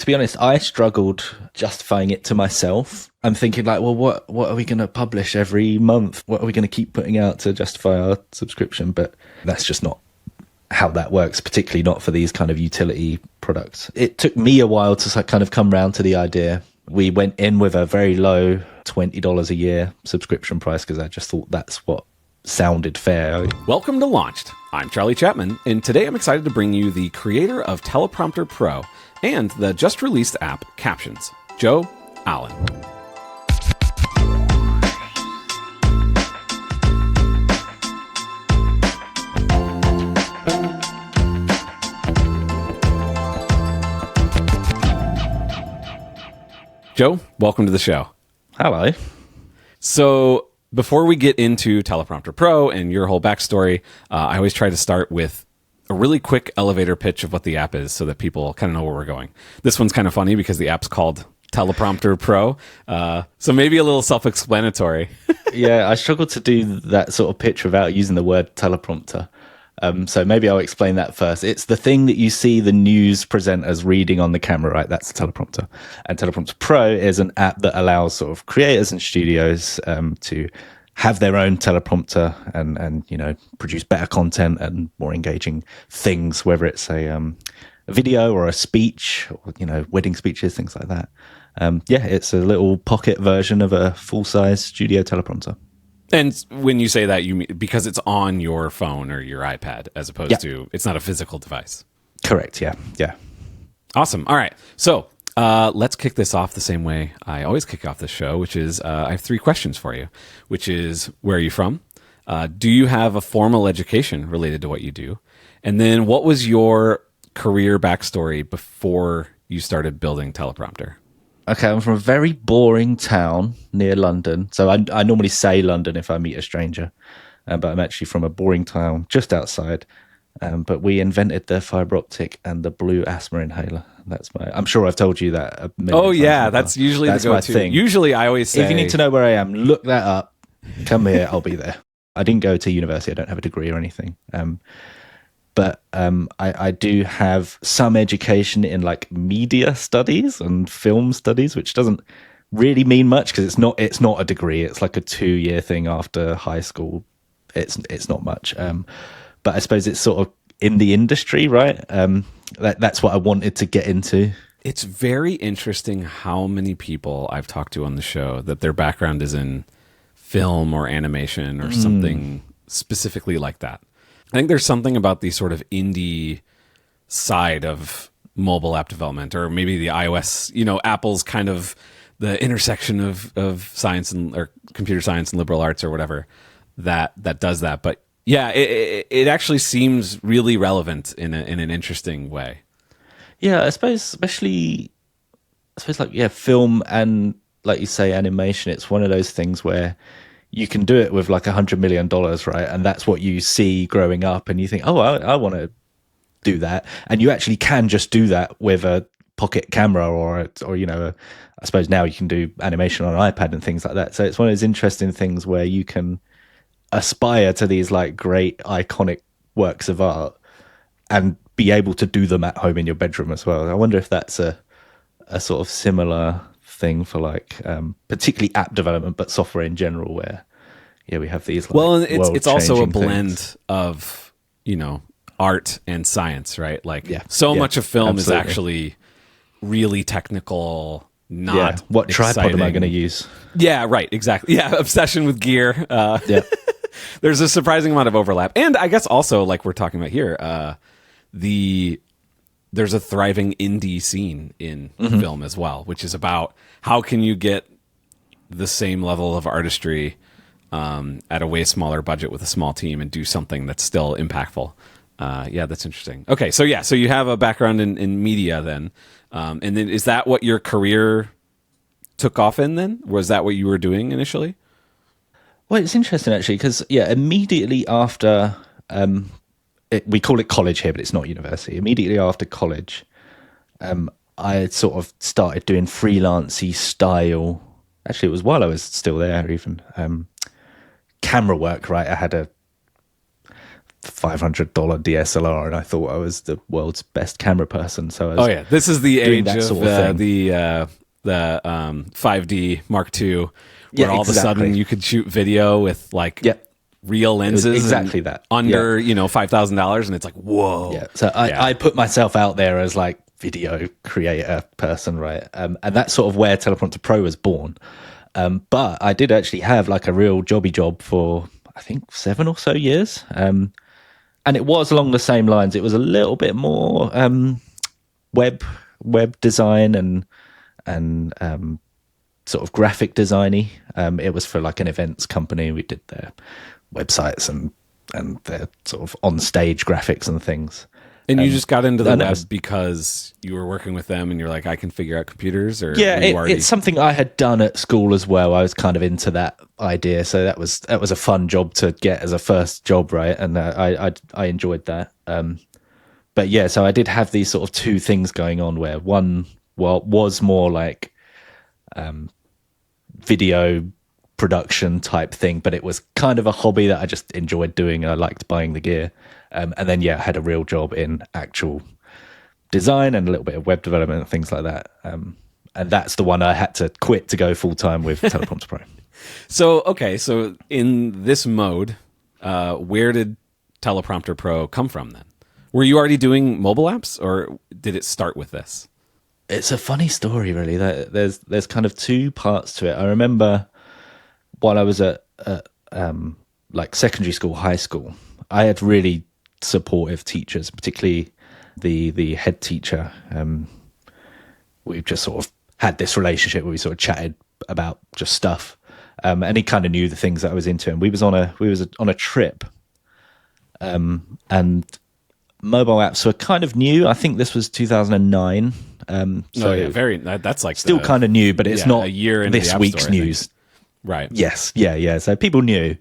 be honest, I struggled justifying it to myself. I'm thinking like, well, what are we going to publish every month? What are we going to keep putting out to justify our subscription? But that's just not how that works, particularly not for these kind of utility products. It took me a while to kind of come round to the idea. We went in with a very low $20 a year subscription price because I just thought that's what sounded fair. Welcome to Launched. I'm Charlie Chapman, and today I'm excited to bring you the creator of Teleprompter Pro and the just released app Captions, Joe Allen. Joe, welcome to the show. Hello. So before we get into Teleprompter Pro and your whole backstory, I always try to start with a really quick elevator pitch of what the app is so that people kind of know where we're going. This one's kind of funny because the app's called Teleprompter Pro, so maybe a little self-explanatory. Yeah, I struggle to do that sort of pitch without using the word teleprompter. So maybe I'll explain that first. It's the thing that you see the news presenters reading on the camera, right? That's a teleprompter. And Teleprompter Pro is an app that allows sort of creators and studios to have their own teleprompter and you know, produce better content and more engaging things, whether it's a video or a speech, or, you know, wedding speeches, things like that. Yeah, it's a little pocket version of a full-size studio teleprompter. And when you say that, you mean because it's on your phone or your iPad as opposed to it's not a physical device. Correct. Yeah. Awesome. All right. So let's kick this off the same way I always kick off the show, which is I have 3 questions for you, which is where are you from? Do you have a formal education related to what you do? And then what was your career backstory before you started building Teleprompter? Okay, I'm from a very boring town near London. So I normally say London if I meet a stranger, but I'm actually from a boring town just outside. But we invented the fiber optic and the blue asthma inhaler. I'm sure I've told you that a million times. Yeah, that's usually the go-to. Thing. Usually I always say, if you need to know where I am, look that up. Come here, I'll be there. I didn't go to university. I don't have a degree or anything. But I do have some education in like media studies and film studies, which doesn't really mean much because it's not a degree. It's like a 2-year thing after high school. It's not much. But I suppose it's sort of in the industry, right? That's what I wanted to get into. It's very interesting how many people I've talked to on the show that their background is in film or animation or something specifically like that. I think there's something about the sort of indie side of mobile app development, or maybe the iOS, you know, Apple's kind of the intersection of science or computer science and liberal arts or whatever that does that. But yeah, it actually seems really relevant in an interesting way. Yeah, I suppose like film and like you say, animation. It's one of those things where you can do it with like $100 million, right? And that's what you see growing up, and you think, oh, I want to do that. And you actually can just do that with a pocket camera or you know, I suppose now you can do animation on an iPad and things like that. So it's one of those interesting things where you can aspire to these like great iconic works of art and be able to do them at home in your bedroom as well. I wonder if that's a sort of similar thing for like particularly app development, but software in general, where we have these like, it's also a blend things of, you know, art and science, right? Like much of film is actually really technical, not what exciting. Tripod am I going to use? Yeah, right, exactly. Yeah, obsession with gear. There's a surprising amount of overlap, and I guess also like we're talking about here, there's a thriving indie scene in film as well, which is about how can you get the same level of artistry at a way smaller budget with a small team and do something that's still impactful. That's interesting. Okay, so you have a background in media then. And then is that what your career took off in then? Was that what you were doing initially? Well, it's interesting actually because, immediately after... we call it college here, but it's not university. Immediately after college, I sort of started doing freelancey style. Actually, it was while I was still there, even camera work. Right, I had a $500 DSLR, and I thought I was the world's best camera person. So I was this is the doing age that of sort of thing. the 5D Mark II, where all of a exactly. sudden you could shoot video with like real lenses, exactly that under $5,000, and it's like, whoa. Yeah. So I put myself out there as like video creator person, right? And that's sort of where Teleprompter Pro was born. But I did actually have like a real jobby job for I think 7 or so years. And it was along the same lines. It was a little bit more web design and sort of graphic designy. It was for like an events company. We did their websites and their sort of on stage graphics and things. And you just got into the web because you were working with them and you're like, I can figure out computers? Or it's something I had done at school as well. I was kind of into that idea. So that was a fun job to get as a first job, right? And I enjoyed that. But yeah, so I did have these sort of two things going on where one was more like video production type thing, but it was kind of a hobby that I just enjoyed doing. I liked buying the gear. And then, I had a real job in actual design and a little bit of web development and things like that. And that's the one I had to quit to go full time with Teleprompter Pro. So in this mode, where did Teleprompter Pro come from then? Were you already doing mobile apps, or did it start with this? It's a funny story, really. There's kind of two parts to it. I remember while I was at like secondary school, high school, I had really supportive teachers, particularly the head teacher. We've just sort of had this relationship where we sort of chatted about just stuff, and he kind of knew the things that I was into. And we was on a trip, and mobile apps were kind of new. I think this was 2009. That's like still kind of new, but it's not a year into this the App week's Store, news. Right. Yes. Yeah. So people knew.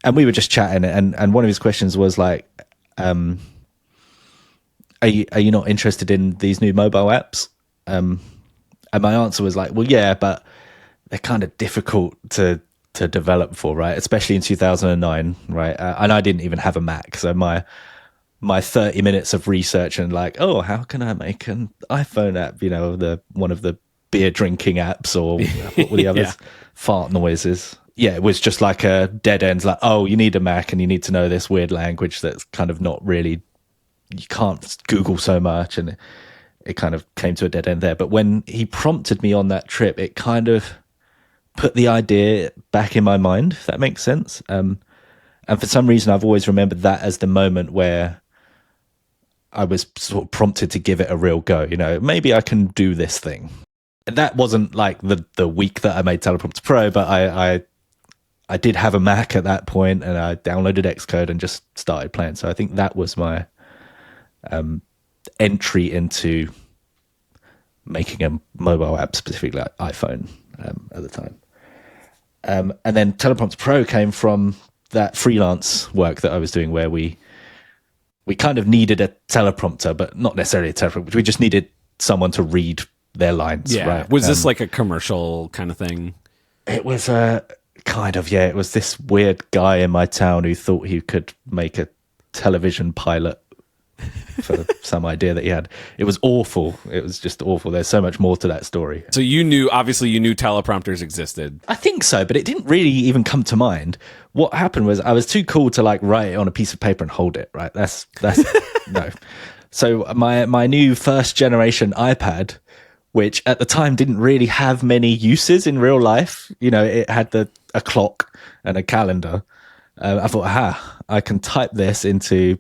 And we were just chatting, and one of his questions was like, are you not interested in these new mobile apps? And my answer was like, well, yeah, but they're kind of difficult to develop for, right? Especially in 2009, right? And I didn't even have a Mac, so my 30 minutes of research and like, oh, how can I make an iPhone app? One of the beer drinking apps, or what were the others? Fart noises. Yeah, it was just like a dead end. Like, oh, you need a Mac and you need to know this weird language that's kind of not really, you can't Google so much. And it kind of came to a dead end there. But when he prompted me on that trip, it kind of put the idea back in my mind, if that makes sense. And for some reason, I've always remembered that as the moment where I was sort of prompted to give it a real go. Maybe I can do this thing. And that wasn't like the week that I made Teleprompter Pro, but I did have a Mac at that point, and I downloaded Xcode and just started playing. So I think that was my entry into making a mobile app, specifically like iPhone at the time. And then Teleprompter Pro came from that freelance work that I was doing, where we kind of needed a teleprompter, but not necessarily a teleprompter. We just needed someone to read their lines. Yeah. Right? Was this like a commercial kind of thing? It was kind of, yeah. It was this weird guy in my town who thought he could make a television pilot for some idea that he had. It was awful. It was just awful. There's so much more to that story. So obviously you knew teleprompters existed. I think so, but it didn't really even come to mind. What happened was I was too cool to like write it on a piece of paper and hold it, right? That's no. So my new first generation iPad, which at the time didn't really have many uses in real life. It had a clock and a calendar. I thought, I can type this into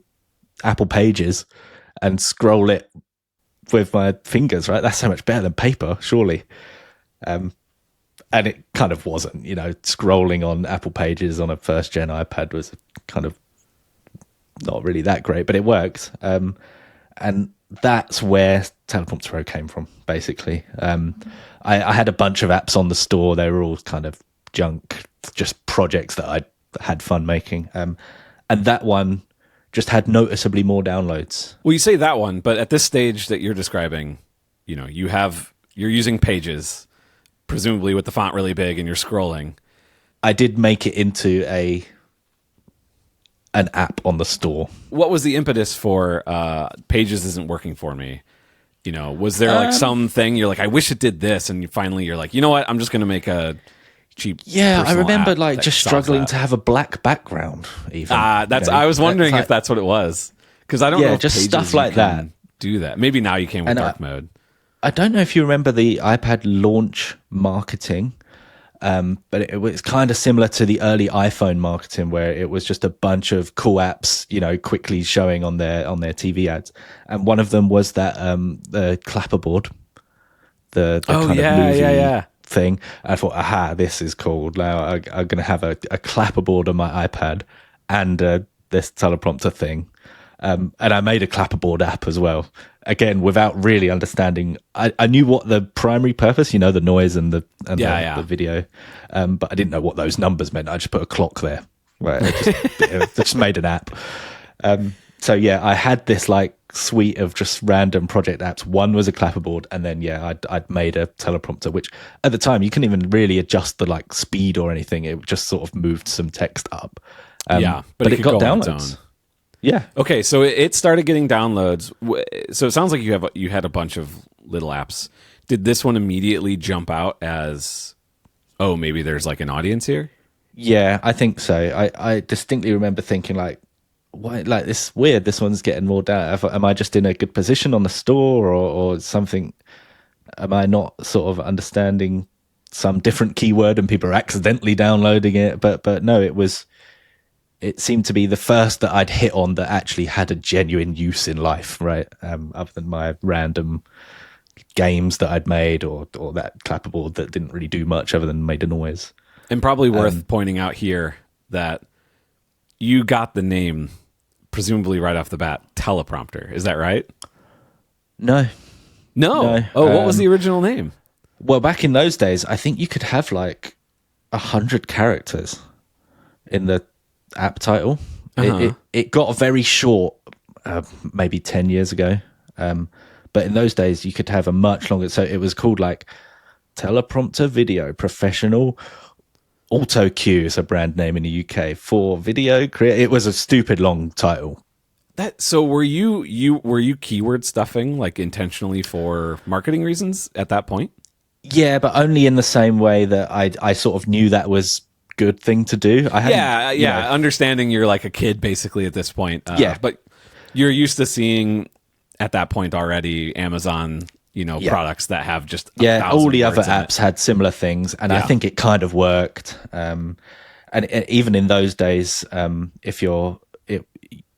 Apple Pages and scroll it with my fingers, right? That's so much better than paper, surely. And it kind of wasn't, scrolling on Apple Pages on a first gen iPad was kind of not really that great, but it worked. And that's where Teleprompter Pro came from, basically. I had a bunch of apps on the store. They were all kind of junk, just projects that I had fun making. And that one just had noticeably more downloads. Well, you say that one, but at this stage that you're describing, you're using Pages, presumably with the font really big, and you're scrolling. I did make it into an app on the store. What was the impetus for Pages isn't working for me? Was there like something you're like, I wish it did this, and you're like, you know what, I'm just going to make a cheap. Yeah, I remember app like that just solves struggling that. to have a black background. Even I was wondering if that's what it was, because I don't know if just Pages stuff you like can that. do that. Maybe now you can with dark mode. I don't know if you remember the iPad launch marketing, but it was kind of similar to the early iPhone marketing, where it was just a bunch of cool apps, quickly showing on their TV ads. And one of them was that the clapperboard, the kind of movie thing. I thought, aha, this is cool. Now I'm going to have a clapperboard on my iPad and this teleprompter thing. And I made a clapperboard app as well. Again, without really understanding, I knew what the primary purpose, the noise and the video, but I didn't know what those numbers meant. I just put a clock there. Right, I just made an app. So yeah, I had this like suite of just random project apps. One was a clapperboard, and then I'd made a teleprompter, which at the time you couldn't even really adjust the like speed or anything. It just sort of moved some text up. But it got downloads. Yeah. Okay, so it started getting downloads. So it sounds like you had a bunch of little apps. Did this one immediately jump out as, oh, maybe there's like an audience here? Yeah, I think so. I distinctly remember thinking like, why? Like, this is weird. This one's getting more down. Am I just in a good position on the store, or something? Am I not sort of understanding some different keyword and people are accidentally downloading it? But no, it seemed to be the first that I'd hit on that actually had a genuine use in life, right? Other than my random games that I'd made or that clapperboard that didn't really do much other than made a noise. And probably worth pointing out here that you got the name, presumably right off the bat, Teleprompter. Is that right? No. Oh, what was the original name? Well, back in those days, I think you could have like 100 characters in the app title. It got very short maybe 10 years ago, but in those days you could have a much longer, so it was called like Teleprompter Video Professional Auto Cue is a brand name in the UK for video create. It was a stupid long title. So were you keyword stuffing like intentionally for marketing reasons at that point? Yeah, but only in the same way that I sort of knew that was good thing to do. Understanding you're like a kid basically at this point. But you're used to seeing at that point already Amazon, products that have just all the other apps had similar things, and I think it kind of worked. And even in those days, if you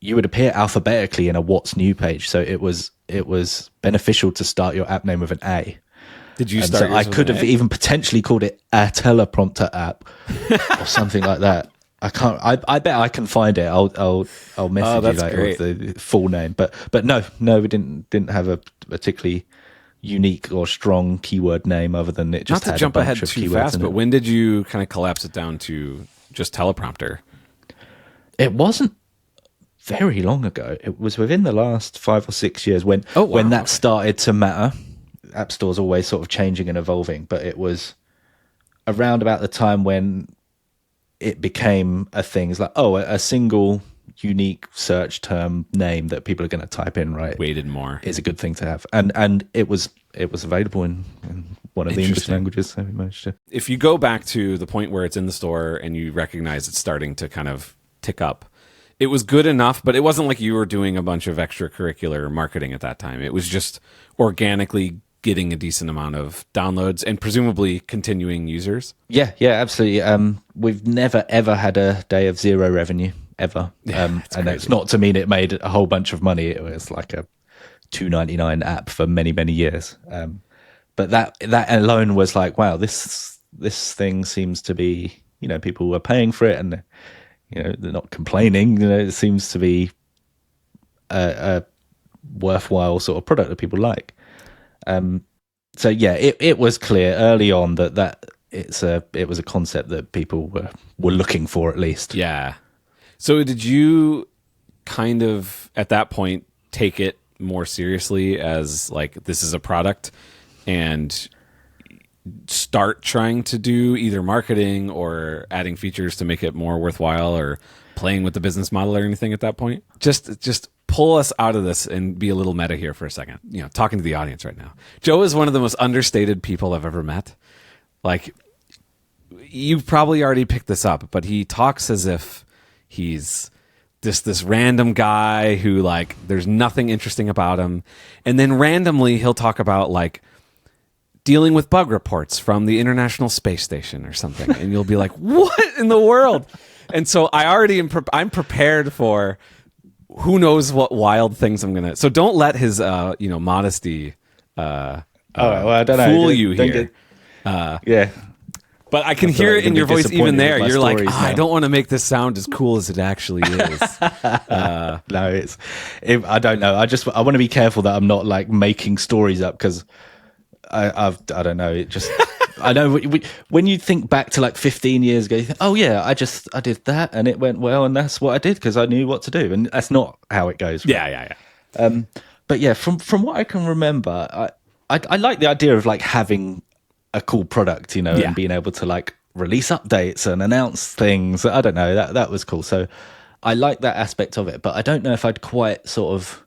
would appear alphabetically in a what's new page, so it was beneficial to start your app name with an A. Did you start? So I could have even potentially called it a teleprompter app or something like that. I can't. I bet I can find it. I'll message you later with the full name. But no, we didn't have a particularly unique or strong keyword name other than it just not to had jump a bunch ahead of too keywords fast. in But it. when did you kind of collapse it down to just teleprompter? It wasn't very long ago. It was within the last 5 or 6 years when that started to matter. App Store's always sort of changing and evolving, but it was around about the time when it became a thing. It's like, a single unique search term name that people are going to type in, right? Weighted more is a good thing to have, and it was available in one of the English languages. So we managed to. If you go back to the point where it's in the store and you recognize it's starting to kind of tick up, it was good enough, but it wasn't like you were doing a bunch of extracurricular marketing at that time. It was just organically getting a decent amount of downloads and presumably continuing users. Yeah, absolutely. We've never ever had a day of zero revenue ever, and it's not to mean it made a whole bunch of money. It was like a $2.99 app for many years. But that alone was like, wow, this thing seems to be, people are paying for it, and they're not complaining. It seems to be a worthwhile sort of product that people like. So yeah, it was clear early on that it was a concept that people were looking for, at least. Yeah. So did you kind of at that point take it more seriously as like this is a product and start trying to do either marketing or adding features to make it more worthwhile, or playing with the business model or anything at that point? Just pull us out of this and be a little meta here for a second. You know, talking to the audience right now. Joe is one of the most understated people I've ever met. Like, you've probably already picked this up, but he talks as if he's this random guy who, like, there's nothing interesting about him. And then randomly he'll talk about, like, dealing with bug reports from the International Space Station or something. And you'll be like, what in the world? And so I'm prepared for who knows what wild things I'm going to. So don't let his, modesty I don't know. fool you here. Yeah. But I can hear it in your voice even there. You're like, I don't want to make this sound as cool as it actually is. No, I don't know. I want to be careful that I'm not like making stories up, because I don't know. It just, I know when you think back to like 15 years ago, you think, oh yeah, I did that and it went well and that's what I did because I knew what to do. And that's not how it goes. Right? Yeah. But yeah, from what I can remember, I like the idea of like having a cool product, and being able to like release updates and announce things. I don't know, that was cool. So I like that aspect of it, but I don't know if I'd quite sort of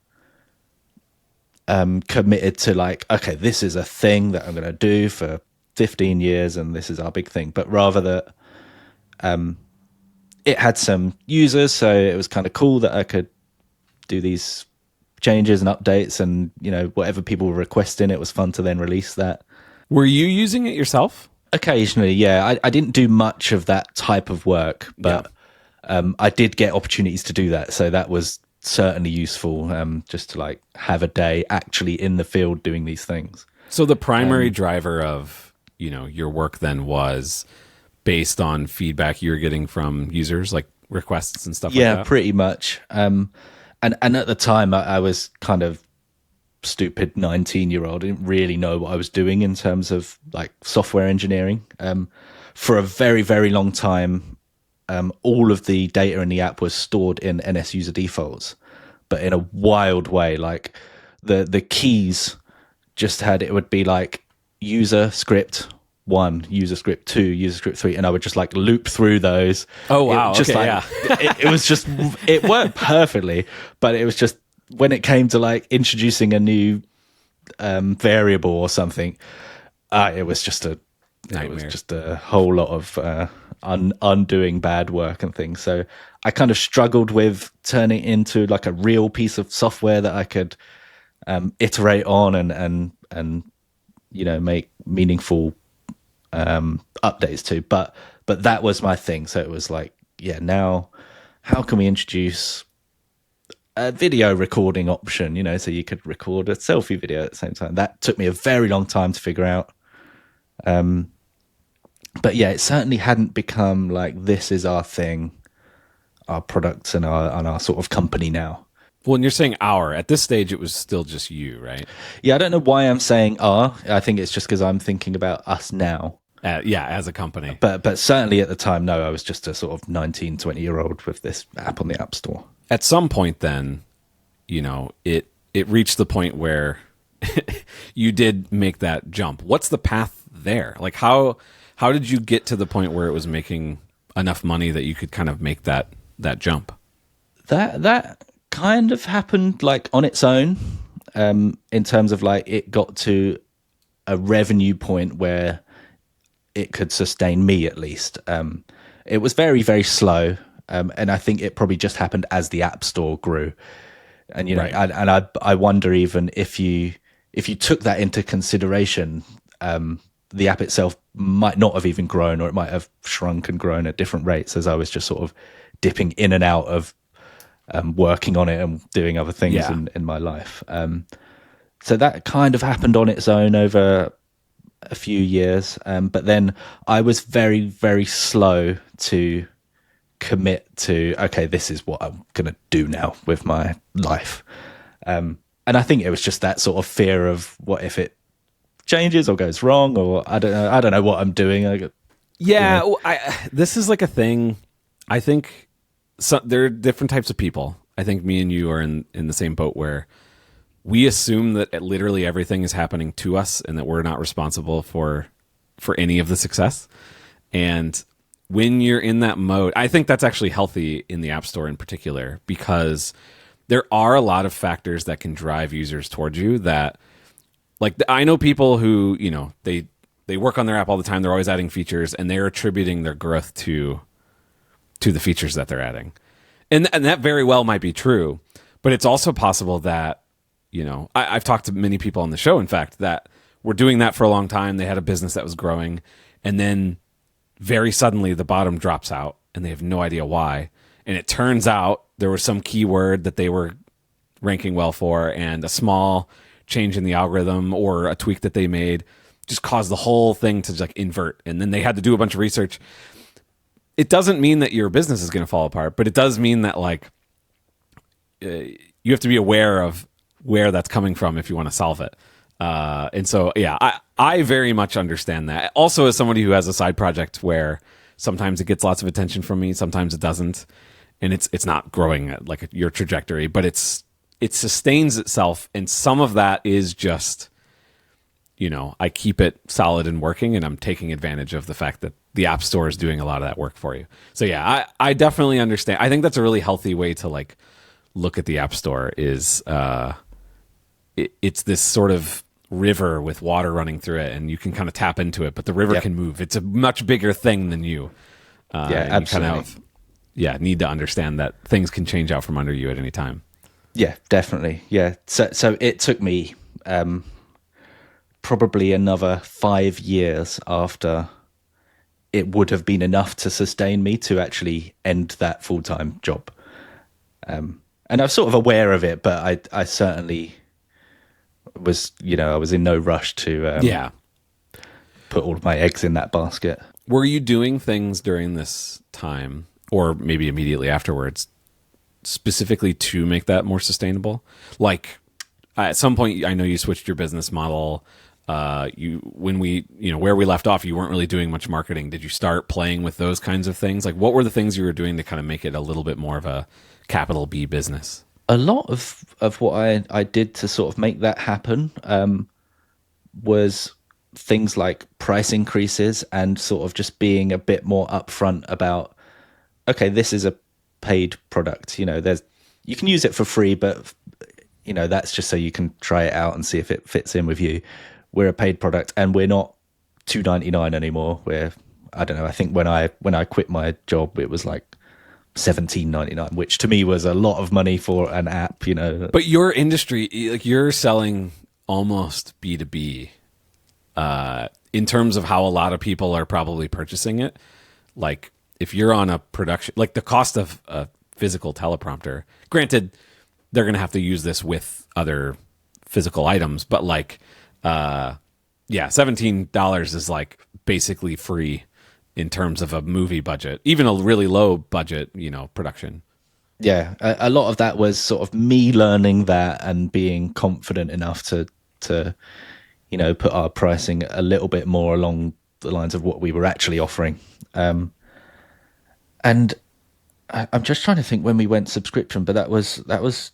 committed to like, okay, this is a thing that I'm going to do for 15 years and this is our big thing, but rather that it had some users, so it was kind of cool that I could do these changes and updates, and whatever people were requesting, it was fun to then release that. Were you using it yourself? Occasionally, yeah. I didn't do much of that type of work, but I did get opportunities to do that, so that was certainly useful, just to like have a day actually in the field doing these things. So the primary driver of your work then was based on feedback you were getting from users, like requests and stuff like that? Yeah, pretty much. And at the time I was kind of stupid 19-year-old. I didn't really know what I was doing in terms of like software engineering. For a very, very long time, all of the data in the app was stored in NS user defaults, but in a wild way. Like the keys just it would be like user script 1, user script 2, user script 3, and I would just like loop through those. Oh wow. Just okay, like it was just, it worked perfectly, but it was just when it came to like introducing a new variable or something, it was just a nightmare. It was just a whole lot of undoing bad work and things. So I kind of struggled with turning it into like a real piece of software that I could iterate on and make meaningful updates to. But that was my thing. So it was like, now how can we introduce a video recording option, so you could record a selfie video at the same time. That took me a very long time to figure out. But yeah, it certainly hadn't become like, this is our thing, our products and our sort of company now. Well, and you're saying at this stage, it was still just you, right? Yeah, I don't know why I'm saying our. I think it's just because I'm thinking about us now. As a company. But certainly at the time, no, I was just a sort of 19, 20-year-old with this app on the App Store. At some point then, it reached the point where you did make that jump. What's the path there? Like how did you get to the point where it was making enough money that you could kind of make that jump? That kind of happened like on its own, in terms of like it got to a revenue point where it could sustain me at least. It was very, very slow. And I think it probably just happened as the App Store grew, and right. I wonder even if you took that into consideration, the app itself might not have even grown, or it might have shrunk and grown at different rates as I was just sort of dipping in and out of working on it and doing other things in my life. So that kind of happened on its own over a few years, but then I was very, very slow to commit to, okay, this is what I'm gonna do now with my life, and I think it was just that sort of fear of what if it changes or goes wrong, or I don't know what I'm doing. This is like a thing. I think there are different types of people. I think me and you are in the same boat where we assume that literally everything is happening to us and that we're not responsible for any of the success. And when you're in that mode, I think that's actually healthy in the App Store in particular, because there are a lot of factors that can drive users towards you that, like, I know people who, they work on their app all the time. They're always adding features, and they're attributing their growth to the features that they're adding. And that very well might be true, but it's also possible that, I've talked to many people on the show, in fact, that were doing that for a long time. They had a business that was growing, and then very suddenly the bottom drops out and they have no idea why. And it turns out there was some keyword that they were ranking well for, and a small change in the algorithm or a tweak that they made just caused the whole thing to like invert. And then they had to do a bunch of research. It doesn't mean that your business is going to fall apart, but it does mean that like you have to be aware of where that's coming from if you want to solve it. And so, yeah, I very much understand that. Also, as somebody who has a side project where sometimes it gets lots of attention from me, sometimes it doesn't, and it's not growing at like your trajectory, but it sustains itself, and some of that is just, I keep it solid and working, and I'm taking advantage of the fact that the App Store is doing a lot of that work for you. So yeah, I definitely understand. I think that's a really healthy way to like look at the App Store. Is it's this sort of river with water running through it, and you can kind of tap into it, but the river can move. It's a much bigger thing than you. Absolutely. You kind of, need to understand that things can change out from under you at any time. Yeah, definitely. Yeah. So it took me probably another 5 years after it would have been enough to sustain me to actually end that full-time job. And I'm sort of aware of it, but I certainly was, I was in no rush to put all of my eggs in that basket. Were you doing things during this time, or maybe immediately afterwards, specifically to make that more sustainable? Like at some point, I know you switched your business model. Where we left off, you weren't really doing much marketing. Did you start playing with those kinds of things? Like, what were the things you were doing to kind of make it a little bit more of a capital B business? A lot of what I did to sort of make that happen was things like price increases and sort of just being a bit more upfront about, okay, this is a paid product. You can use it for free, but that's just so you can try it out and see if it fits in with you. We're a paid product, and we're not $2.99 anymore. I don't know. I think when I quit my job, it was like $17.99, which to me was a lot of money for an app. But your industry, like, you're selling almost B2B in terms of how a lot of people are probably purchasing it. Like, if you're on a production, like the cost of a physical teleprompter, granted, they're going to have to use this with other physical items, but like, $17 is like basically free in terms of a movie budget, even a really low budget, production. Yeah. A lot of that was sort of me learning that and being confident enough to put our pricing a little bit more along the lines of what we were actually offering. And I'm just trying to think when we went subscription, but that was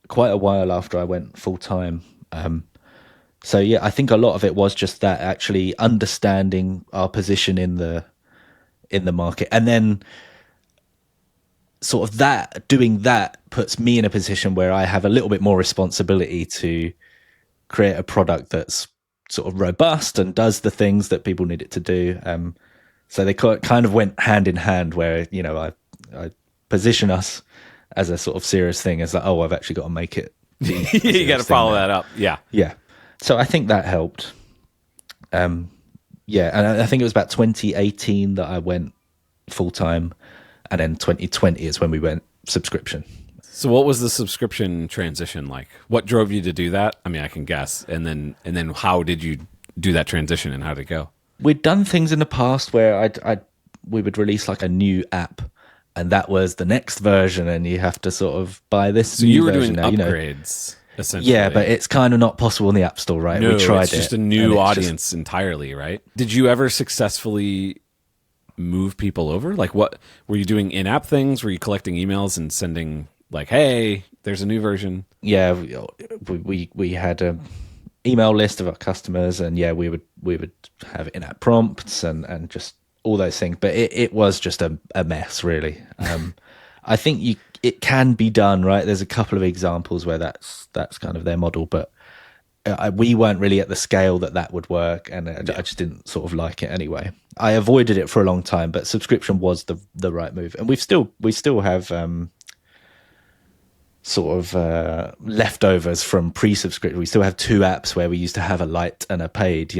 quite a while after I went full time. So yeah, I think a lot of it was just that, actually understanding our position in the market, and then sort of doing that puts me in a position where I have a little bit more responsibility to create a product that's sort of robust and does the things that people need it to do. So they kind of went hand in hand, where I position us as a sort of serious thing, as like, oh, I've actually got to make it. You got to follow that up. Yeah. So I think that helped. And I think it was about 2018 that I went full time, and then 2020 is when we went subscription. So what was the subscription transition like? What drove you to do that? I mean, I can guess. And then how did you do that transition, and how did it go? We'd done things in the past where we would release like a new app, and that was the next version, and you have to sort of buy this. So you were doing now, upgrades. Essentially. Yeah, but it's kind of not possible in the App Store, right? No, we tried it's just a new audience entirely, right? Did you ever successfully move people over? Like, what were you doing? In-app things? Were you collecting emails and sending like, "Hey, there's a new version"? Yeah, we had an email list of our customers, and we would have in-app prompts and just all those things. But it was just a mess, really. I think it can be done, right? There's a couple of examples where that's kind of their model, but we weren't really at the scale that would work, and I just didn't sort of like it anyway. I avoided it for a long time, but subscription was the right move, and we still have sort of leftovers from pre-subscription. We still have 2 apps where we used to have a light and a paid.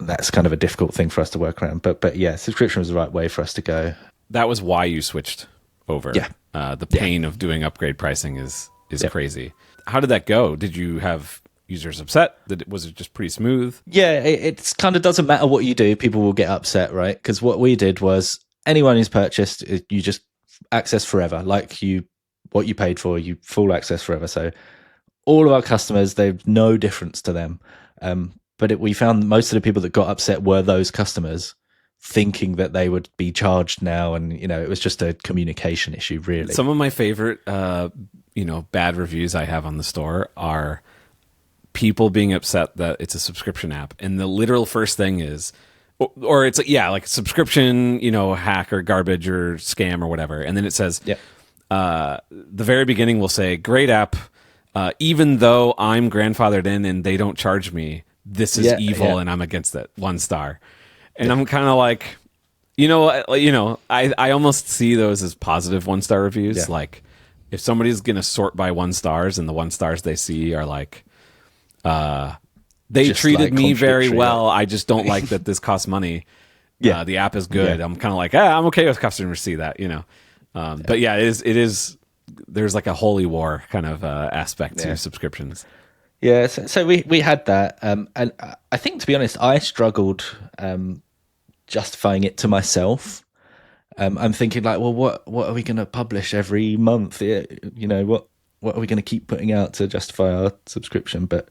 That's kind of a difficult thing for us to work around. But yeah, subscription was the right way for us to go. That was why you switched over. Yeah. The pain of doing upgrade pricing is crazy. How did that go? Did you have users upset? Was it just pretty smooth? Yeah, it kind of doesn't matter what you do. People will get upset, right? Because what we did was anyone who's purchased, you just access forever. Like what you paid for, you full access forever. So all of our customers, there's no difference to them. But we found most of the people that got upset were those customers thinking that they would be charged now. And, it was just a communication issue, really. Some of my favorite, bad reviews I have on the store are people being upset that it's a subscription app. And the literal first thing is, or it's like subscription, hack or garbage or scam or whatever. And then it says, the very beginning will say, great app. Even though I'm grandfathered in and they don't charge me, this is evil and I'm against it. 1 star. And I'm kind of like, I almost see those as positive 1-star reviews. Yeah. Like if somebody's going to sort by 1 stars and the 1 stars they see are like, they just treated me very well. I just don't like that this costs money. Yeah. The app is good. Yeah. I'm kind of like, I'm okay with customers see that, But yeah, it is, there's like a holy war kind of aspect to subscriptions. Yeah, so we had that, and I think, to be honest, I struggled justifying it to myself. I'm thinking like, well, what are we going to publish every month? What are we going to keep putting out to justify our subscription? But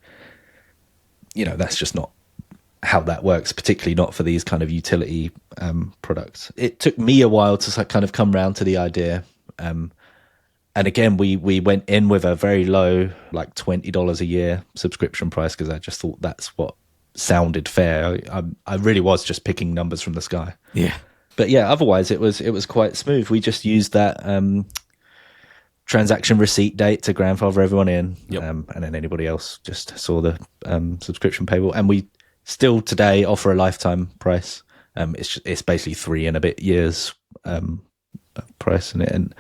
that's just not how that works, particularly not for these kind of utility products. It took me a while to kind of come around to the idea. And again, we went in with a very low, like $20 a year subscription price, because I just thought that's what sounded fair. I really was just picking numbers from the sky. Yeah. But yeah, otherwise it was quite smooth. We just used that transaction receipt date to grandfather everyone in, and then anybody else just saw the subscription paywall. And we still today offer a lifetime price. It's basically 3 and a bit years price in it, and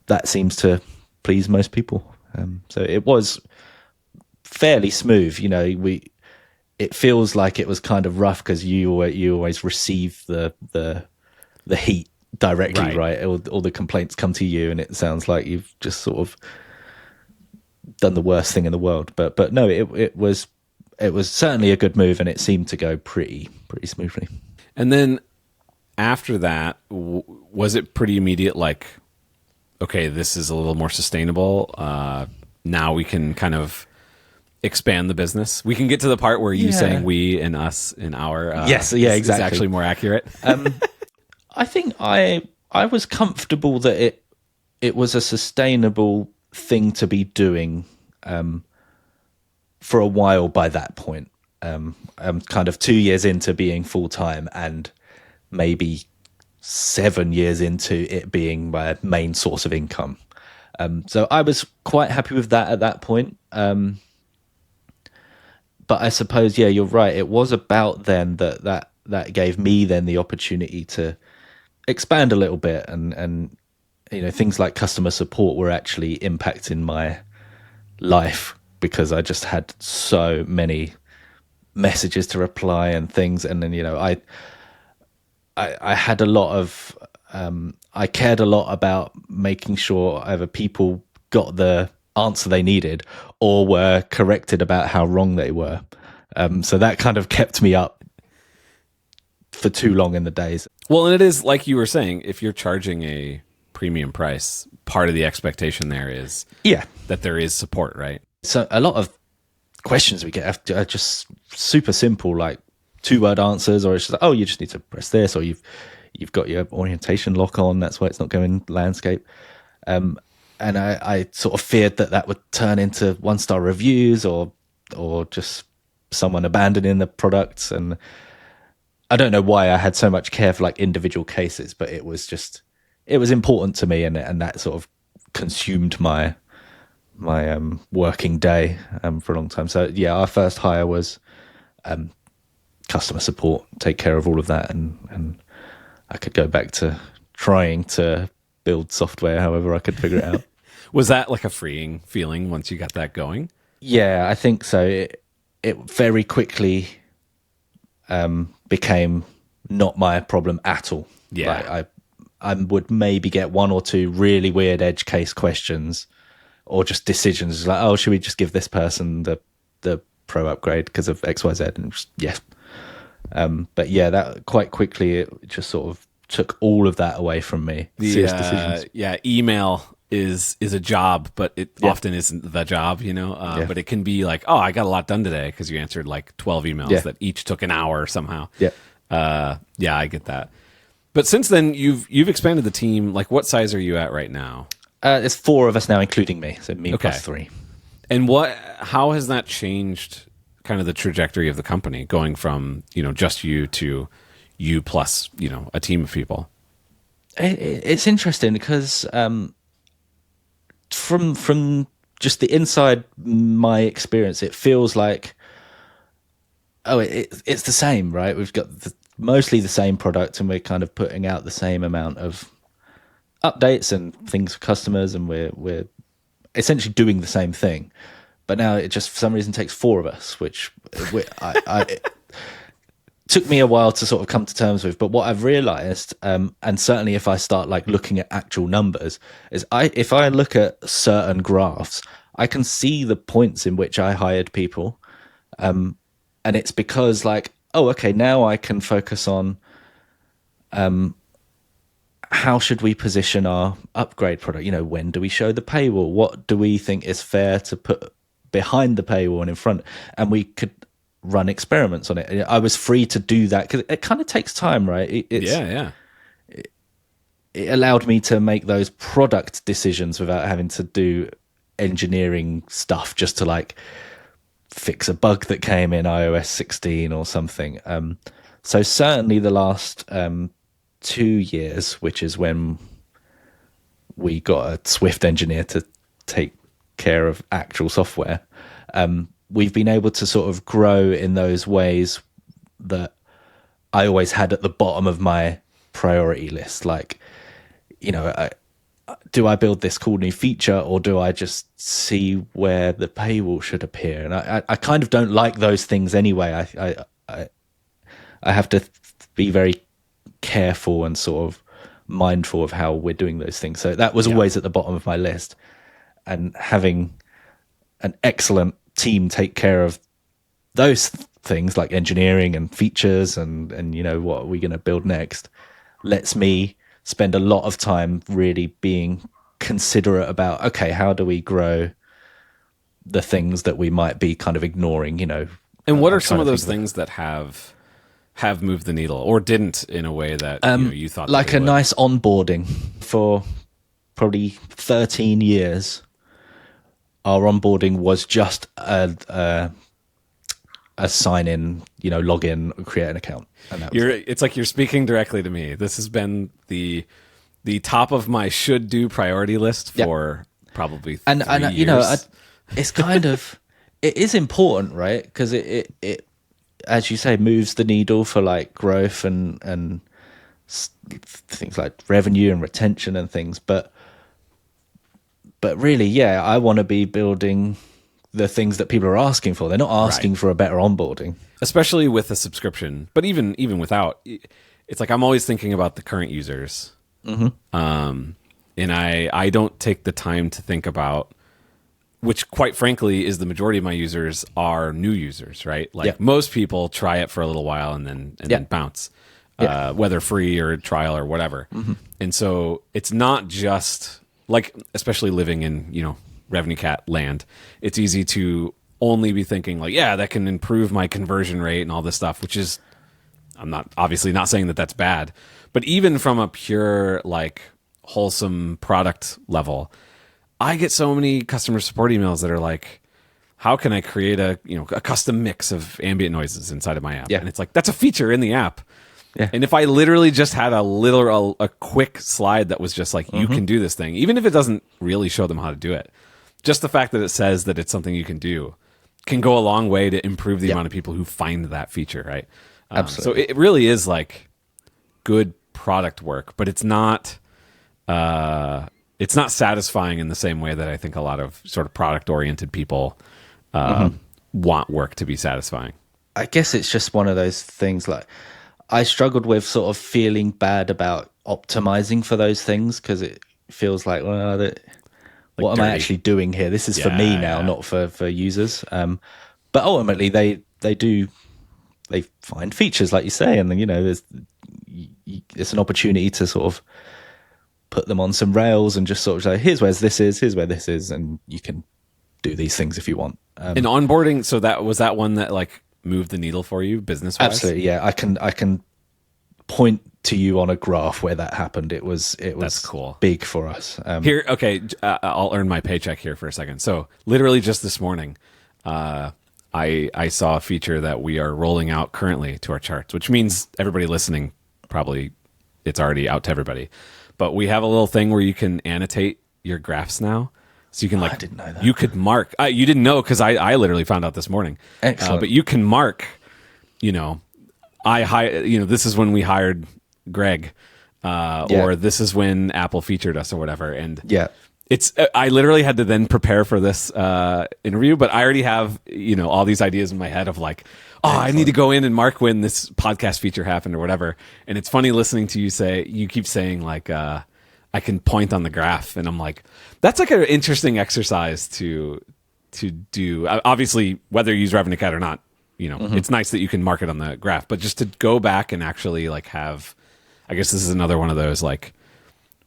that seems to please most people. So it was fairly smooth. It feels like it was kind of rough because you always receive the heat directly, right? All the complaints come to you, and it sounds like you've just sort of done the worst thing in the world. But no, it was certainly a good move, and it seemed to go pretty smoothly. And then after that, was it pretty immediate? Like, okay, this is a little more sustainable. Now we can kind of expand the business. We can get to the part where you saying we and us in our exactly is actually more accurate. I think I was comfortable that it was a sustainable thing to be doing for a while. By that point, I'm kind of 2 years into being full time, and maybe 7 years into it being my main source of income. So I was quite happy with that at that point. But I suppose, you're right. It was about then that gave me then the opportunity to expand a little bit, and things like customer support were actually impacting my life, because I just had so many messages to reply and things. And then, I had a lot of, I cared a lot about making sure either people got the answer they needed or were corrected about how wrong they were. So that kind of kept me up for too long in the days. Well, and it is like you were saying, if you're charging a premium price, part of the expectation there is that there is support, right? So a lot of questions we get are just super simple, like 2-word answers, or it's just like, oh, you just need to press this, or you've got your orientation lock on, that's why it's not going landscape. And I sort of feared that would turn into 1-star reviews or just someone abandoning the products. And I don't know why I had so much care for like individual cases, but it was important to me, and that sort of consumed my working day for a long time. So yeah, our first hire was customer support, take care of all of that, and I could go back to trying to build software however I could figure it out. Was that like a freeing feeling once you got that going? Yeah, I think so. It very quickly became not my problem at all. Yeah. Like I would maybe get one or two really weird edge case questions or just decisions like, oh, should we just give this person the pro upgrade because of XYZ? And just, yeah. But yeah, that quite quickly, it just sort of took all of that away from me. Serious decisions. Yeah, email is a job, but it often isn't the job, you know. But it can be like, oh, I got a lot done today because you answered like 12 emails that each took an hour somehow. Yeah, yeah, I get that. But since then, you've expanded the team. Like, what size are you at right now? There's 4 of us now, including me. So me plus 3. And how has that changed kind of the trajectory of the company, going from, you know, just you to you plus, you know, a team of people? It's interesting because from just the inside my experience, it feels like, it's the same, right? We've got mostly the same product, and we're kind of putting out the same amount of updates and things for customers, and we're essentially doing the same thing. But now it just for some reason takes 4 of us, which it took me a while to sort of come to terms with. But what I've realized, and certainly if I start like looking at actual numbers, is if I look at certain graphs, I can see the points in which I hired people. And it's because like, oh, okay, now I can focus on how should we position our upgrade product? You know, when do we show the paywall? What do we think is fair to put behind the paywall and in front? And we could run experiments on it. I was free to do that because it kind of takes time, right? It allowed me to make those product decisions without having to do engineering stuff just to like fix a bug that came in iOS 16 or something. So certainly the last 2 years, which is when we got a Swift engineer to take care of actual software, we've been able to sort of grow in those ways that I always had at the bottom of my priority list. Like, you know, do I build this cool new feature, or do I just see where the paywall should appear? And I kind of don't like those things anyway. I have to be very careful and sort of mindful of how we're doing those things. So that was always at the bottom of my list. And having an excellent team take care of those things like engineering and features and you know, what are we going to build next, lets me spend a lot of time really being considerate about, okay, how do we grow the things that we might be kind of ignoring, you know? And what are some of those things that have moved the needle, or didn't, in a way that you thought? Like a nice onboarding. For probably 13 years, our onboarding was just a sign in, you know, log in, create an account. And that was it's like you're speaking directly to me. This has been the top of my should do priority list for probably 3 years. You know, it's kind of, it is important, right? Because it as you say, moves the needle for like growth and things like revenue and retention and things. But really, yeah, I want to be building the things that people are asking for. They're not asking for a better onboarding, especially with a subscription. But even without, it's like I'm always thinking about the current users, and I don't take the time to think about, which quite frankly is the majority of my users are new users, right? Like most people try it for a little while and then bounce, whether free or trial or whatever. And so it's not just like, especially living in, you know, RevenueCat land, it's easy to only be thinking like, yeah, that can improve my conversion rate and all this stuff, which is, I'm not obviously not saying that that's bad, but even from a pure like wholesome product level, I get so many customer support emails that are like, how can I create a custom mix of ambient noises inside of my app? Yeah. And it's like, that's a feature in the app. Yeah. And if I literally just had a quick slide that was just like, you can do this thing, even if it doesn't really show them how to do it, just the fact that it says that it's something you can do can go a long way to improve the amount of people who find that feature, right? Absolutely. So it really is like good product work, but it's not satisfying in the same way that I think a lot of sort of product oriented people want work to be satisfying. I guess it's just one of those things. Like, I struggled with sort of feeling bad about optimizing for those things, because it feels like, well, what am I actually doing here? This is for me now, not for users. But ultimately, they find features, like you say, and it's an opportunity to sort of put them on some rails and just sort of say, here's where this is, and you can do these things if you want. And onboarding, so that was that one that like moved the needle for you business-wise? Absolutely, yeah. I can point to you on a graph where that happened. It was That's cool. Big for us. Here, okay, I'll earn my paycheck here for a second. So literally just this morning, I saw a feature that we are rolling out currently to our charts, which means everybody listening, probably it's already out to everybody. But we have a little thing where you can annotate your graphs now. So you can I didn't know that. You could mark. You didn't know, because I literally found out this morning. Excellent. But you can mark. This is when we hired Greg, or this is when Apple featured us, or whatever. And Yeah. it's I literally had to then prepare for this interview, but I already have all these ideas in my head of like, I need to go in and mark when this podcast feature happened or whatever. And it's funny listening to you keep saying like, I can point on the graph, and I'm like, that's like an interesting exercise to do. Obviously, whether you use RevenueCat or not, it's nice that you can mark it on the graph, but just to go back and actually like have, I guess this is another one of those, like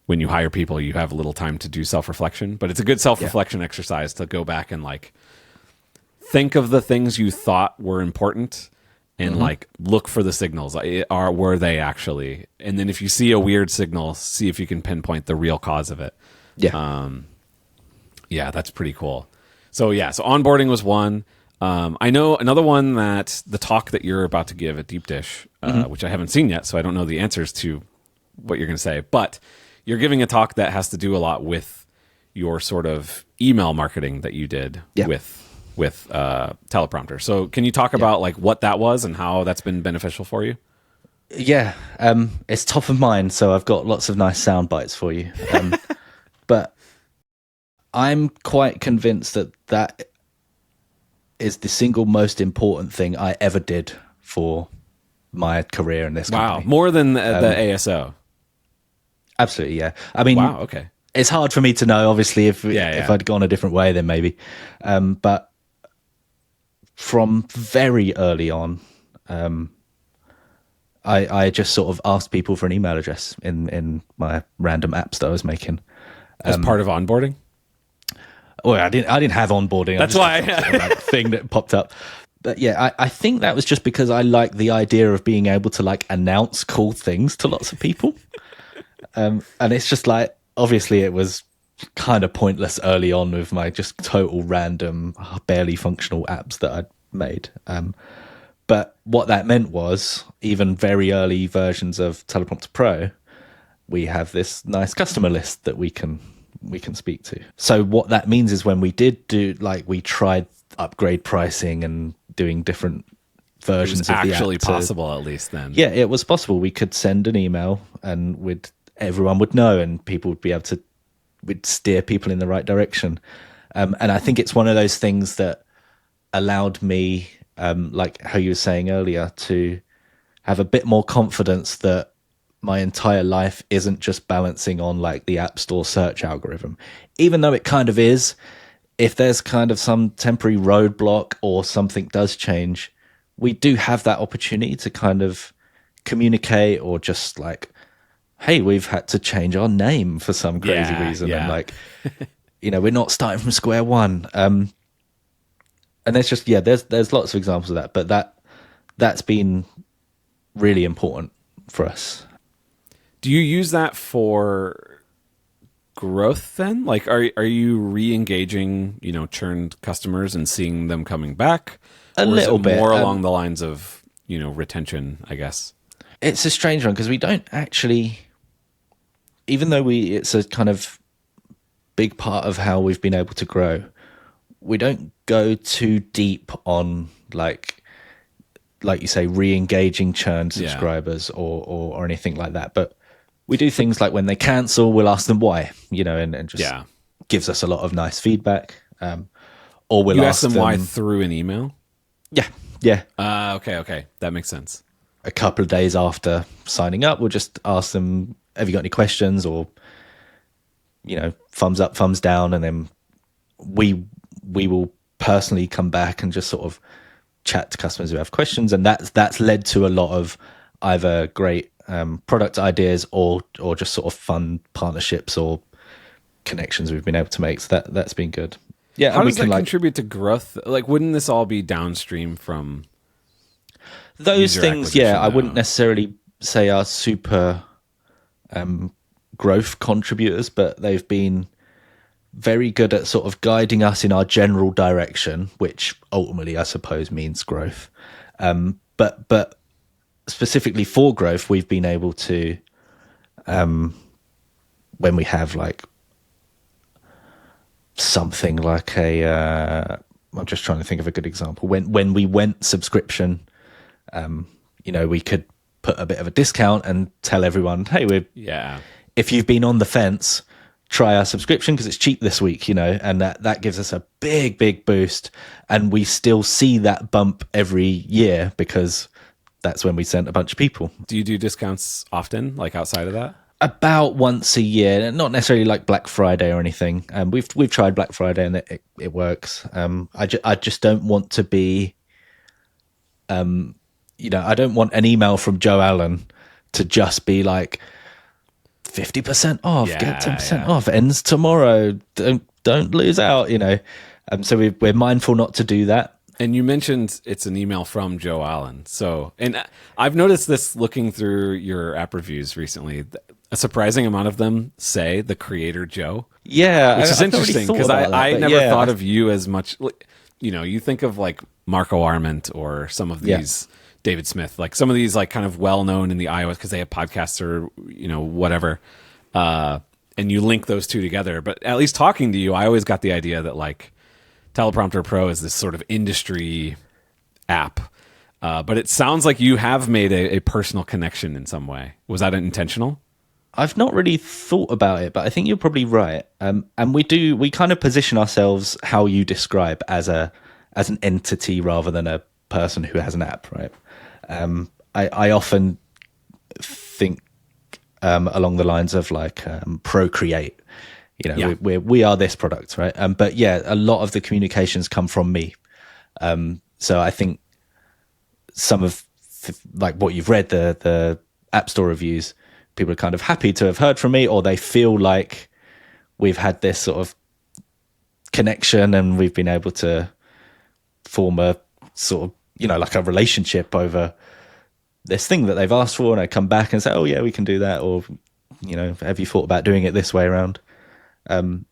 when you hire people, you have a little time to do self-reflection, but it's a good self-reflection exercise to go back and like think of the things you thought were important and like look for the signals. Were they actually? And then if you see a weird signal, see if you can pinpoint the real cause of it. Yeah. Yeah, that's pretty cool. So onboarding was one. I know another one, that the talk that you're about to give at Deep Dish, which I haven't seen yet, so I don't know the answers to what you're going to say, but you're giving a talk that has to do a lot with your sort of email marketing that you did with Teleprompter. So can you talk about like what that was and how that's been beneficial for you? Yeah. It's top of mind, so I've got lots of nice sound bites for you. But I'm quite convinced that is the single most important thing I ever did for my career in this company. Wow, more than the ASO. Absolutely, yeah. I mean, wow, okay. It's hard for me to know, obviously, if I'd gone a different way, then maybe. But from very early on, I just sort of asked people for an email address in my random apps that I was making. As part of onboarding? Well, I didn't have onboarding. That's why sort of like thing that popped up. But yeah, I think that was just because I like the idea of being able to like announce cool things to lots of people. And it's just like, obviously it was kind of pointless early on with my just total random, barely functional apps that I'd made. But what that meant was, even very early versions of Teleprompter Pro, we have this nice customer list that we can speak to. So what that means is when we did do, like, we tried upgrade pricing and doing different versions of the app. Actually possible, at least then. Yeah, it was possible. We could send an email and everyone would know, and people would be able to, we'd steer people in the right direction. And I think it's one of those things that allowed me, like how you were saying earlier, to have a bit more confidence that my entire life isn't just balancing on like the App Store search algorithm. Even though it kind of is, if there's kind of some temporary roadblock or something does change, we do have that opportunity to kind of communicate, or just like, hey, we've had to change our name for some crazy reason. Yeah. And like, we're not starting from square one. And there's just, there's lots of examples of that, but that's been really important for us. Do you use that for growth then? Like, are you re-engaging, churned customers and seeing them coming back? A Or is it little bit. more along the lines of, retention, I guess? It's a strange one because we don't actually, even though it's a kind of big part of how we've been able to grow, we don't go too deep on like you say, re-engaging churned subscribers or anything like that. But we do things like when they cancel, we'll ask them why, and just gives us a lot of nice feedback. Or we'll ask them why through an email? Yeah. Yeah. Okay. That makes sense. A couple of days after signing up, we'll just ask them, have you got any questions, or, thumbs up, thumbs down. And then we will personally come back and just sort of chat to customers who have questions, and that's led to a lot of either great product ideas or just sort of fun partnerships or connections we've been able to make. So that's been good. Yeah. How does that contribute to growth? Like, wouldn't this all be downstream from those things? Yeah, I wouldn't necessarily say are super growth contributors, but they've been very good at sort of guiding us in our general direction, which ultimately I suppose means growth. But specifically for growth, we've been able to, when we have like something like I'm just trying to think of a good example. When we went subscription, we could put a bit of a discount and tell everyone, hey, if you've been on the fence, try our subscription because it's cheap this week, and that gives us a big boost. And we still see that bump every year because that's when we sent a bunch of people. Do you do discounts often, like outside of that? About once a year, not necessarily like Black Friday or anything. We've tried Black Friday and it works. I just don't want to be, I don't want an email from Joe Allen to just be like, 50% off, get 10% off, ends tomorrow, don't lose out, so we're mindful not to do that. And you mentioned it's an email from Joe Allen. So, and I've noticed this looking through your app reviews recently, a surprising amount of them say the creator Joe. Yeah. Which is interesting because I never thought of you as much, you think of like Marco Arment or some of these David Smith, like some of these like kind of well-known in the iOS because they have podcasts or, whatever. And you link those two together. But at least talking to you, I always got the idea that like Teleprompter Pro is this sort of industry app. But it sounds like you have made a personal connection in some way. Was that intentional? I've not really thought about it, but I think you're probably right. And we kind of position ourselves how you describe as an entity rather than a person who has an app, right? I often think along the lines of like Procreate. We are this product, right? But yeah, a lot of the communications come from me. So I think some of like what you've read, the App Store reviews, people are kind of happy to have heard from me, or they feel like we've had this sort of connection and we've been able to form a sort of, like a relationship over this thing that they've asked for, and I come back and say, oh yeah, we can do that. Or, have you thought about doing it this way around? And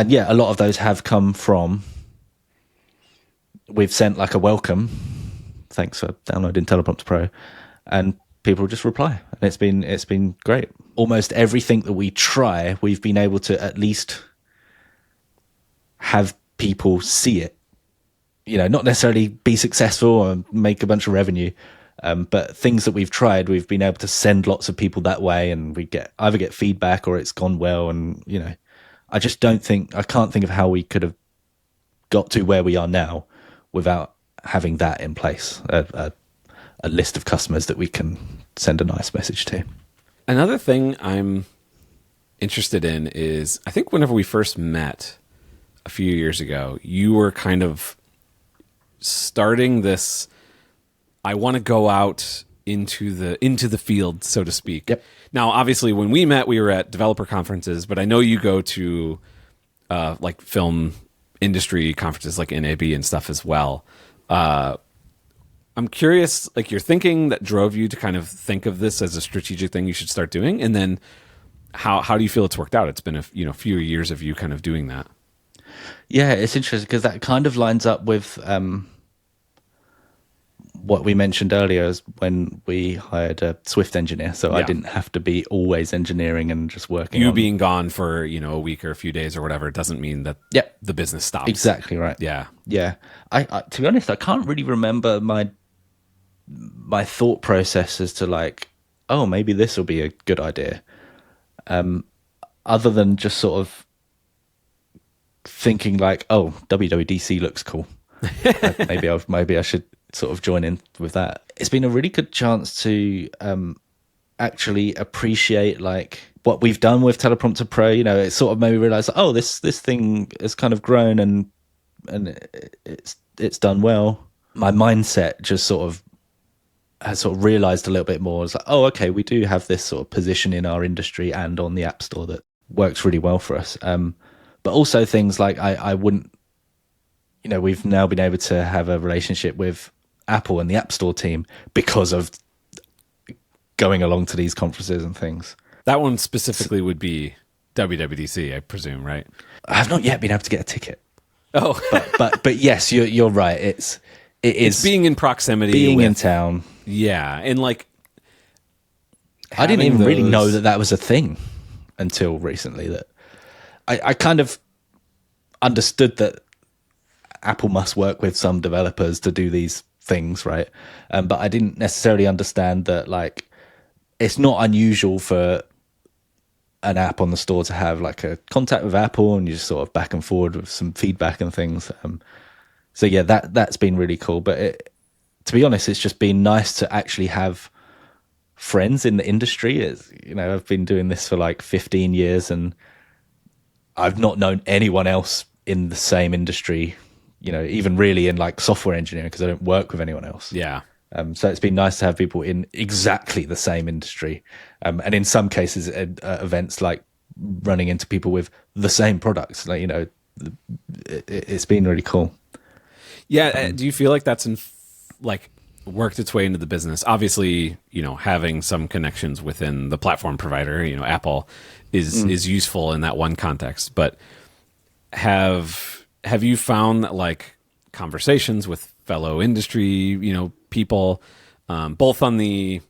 yeah, a lot of those have come from, we've sent like a welcome, thanks for downloading Teleprompter Pro, and people just reply. And it's been great. Almost everything that we try, we've been able to at least have people see it. Not necessarily be successful or make a bunch of revenue, but things that we've tried, we've been able to send lots of people that way, and we either get feedback or it's gone well. And I can't think of how we could have got to where we are now without having that in place, a list of customers that we can send a nice message to. Another thing I'm interested in is, I think whenever we first met a few years ago, you were kind of starting this, I want to go out into the field, so to speak. Yep. Now, obviously, when we met, we were at developer conferences, but I know you go to like film industry conferences like NAB and stuff as well. I'm curious, like your thinking that drove you to kind of think of this as a strategic thing you should start doing, and then how do you feel it's worked out? It's been a few years of you kind of doing that. Yeah, it's interesting because that kind of lines up with what we mentioned earlier is when we hired a Swift engineer. So I didn't have to be always engineering and just working. You being gone for, a week or a few days or whatever, doesn't mean that the business stops. Exactly right. Yeah. Yeah. I to be honest, I can't really remember my thought process as to like, oh, maybe this will be a good idea. Other than just sort of thinking like, oh, WWDC looks cool. maybe I should sort of join in with that. It's been a really good chance to actually appreciate like what we've done with Teleprompter Pro. It sort of made me realize, oh, this thing has kind of grown and it's done well. My mindset just sort of has sort of realized a little bit more. It's like, oh, okay, we do have this sort of position in our industry and on the App Store that works really well for us. But also things like I wouldn't, we've now been able to have a relationship with Apple and the App Store team because of going along to these conferences and things. That one specifically would be WWDC, I presume, right? I have not yet been able to get a ticket. Oh, but yes, you're right. It's being in proximity, being in town. Yeah, and like I didn't even really know that was a thing until recently. That I kind of understood that Apple must work with some developers to do these things, right? But I didn't necessarily understand that like it's not unusual for an app on the store to have like a contact with Apple and you just sort of back and forward with some feedback and things. So yeah, that's been really cool. But to be honest, it's just been nice to actually have friends in the industry. I've been doing this for like 15 years and I've not known anyone else in the same industry, even really in like software engineering because I don't work with anyone else. Yeah. So it's been nice to have people in exactly the same industry. And in some cases at events like running into people with the same products, like, it's been really cool. Yeah. Do you feel like that's worked its way into the business? Obviously, having some connections within the platform provider, Apple is useful in that one context, but have you found that like conversations with fellow industry, people, both on the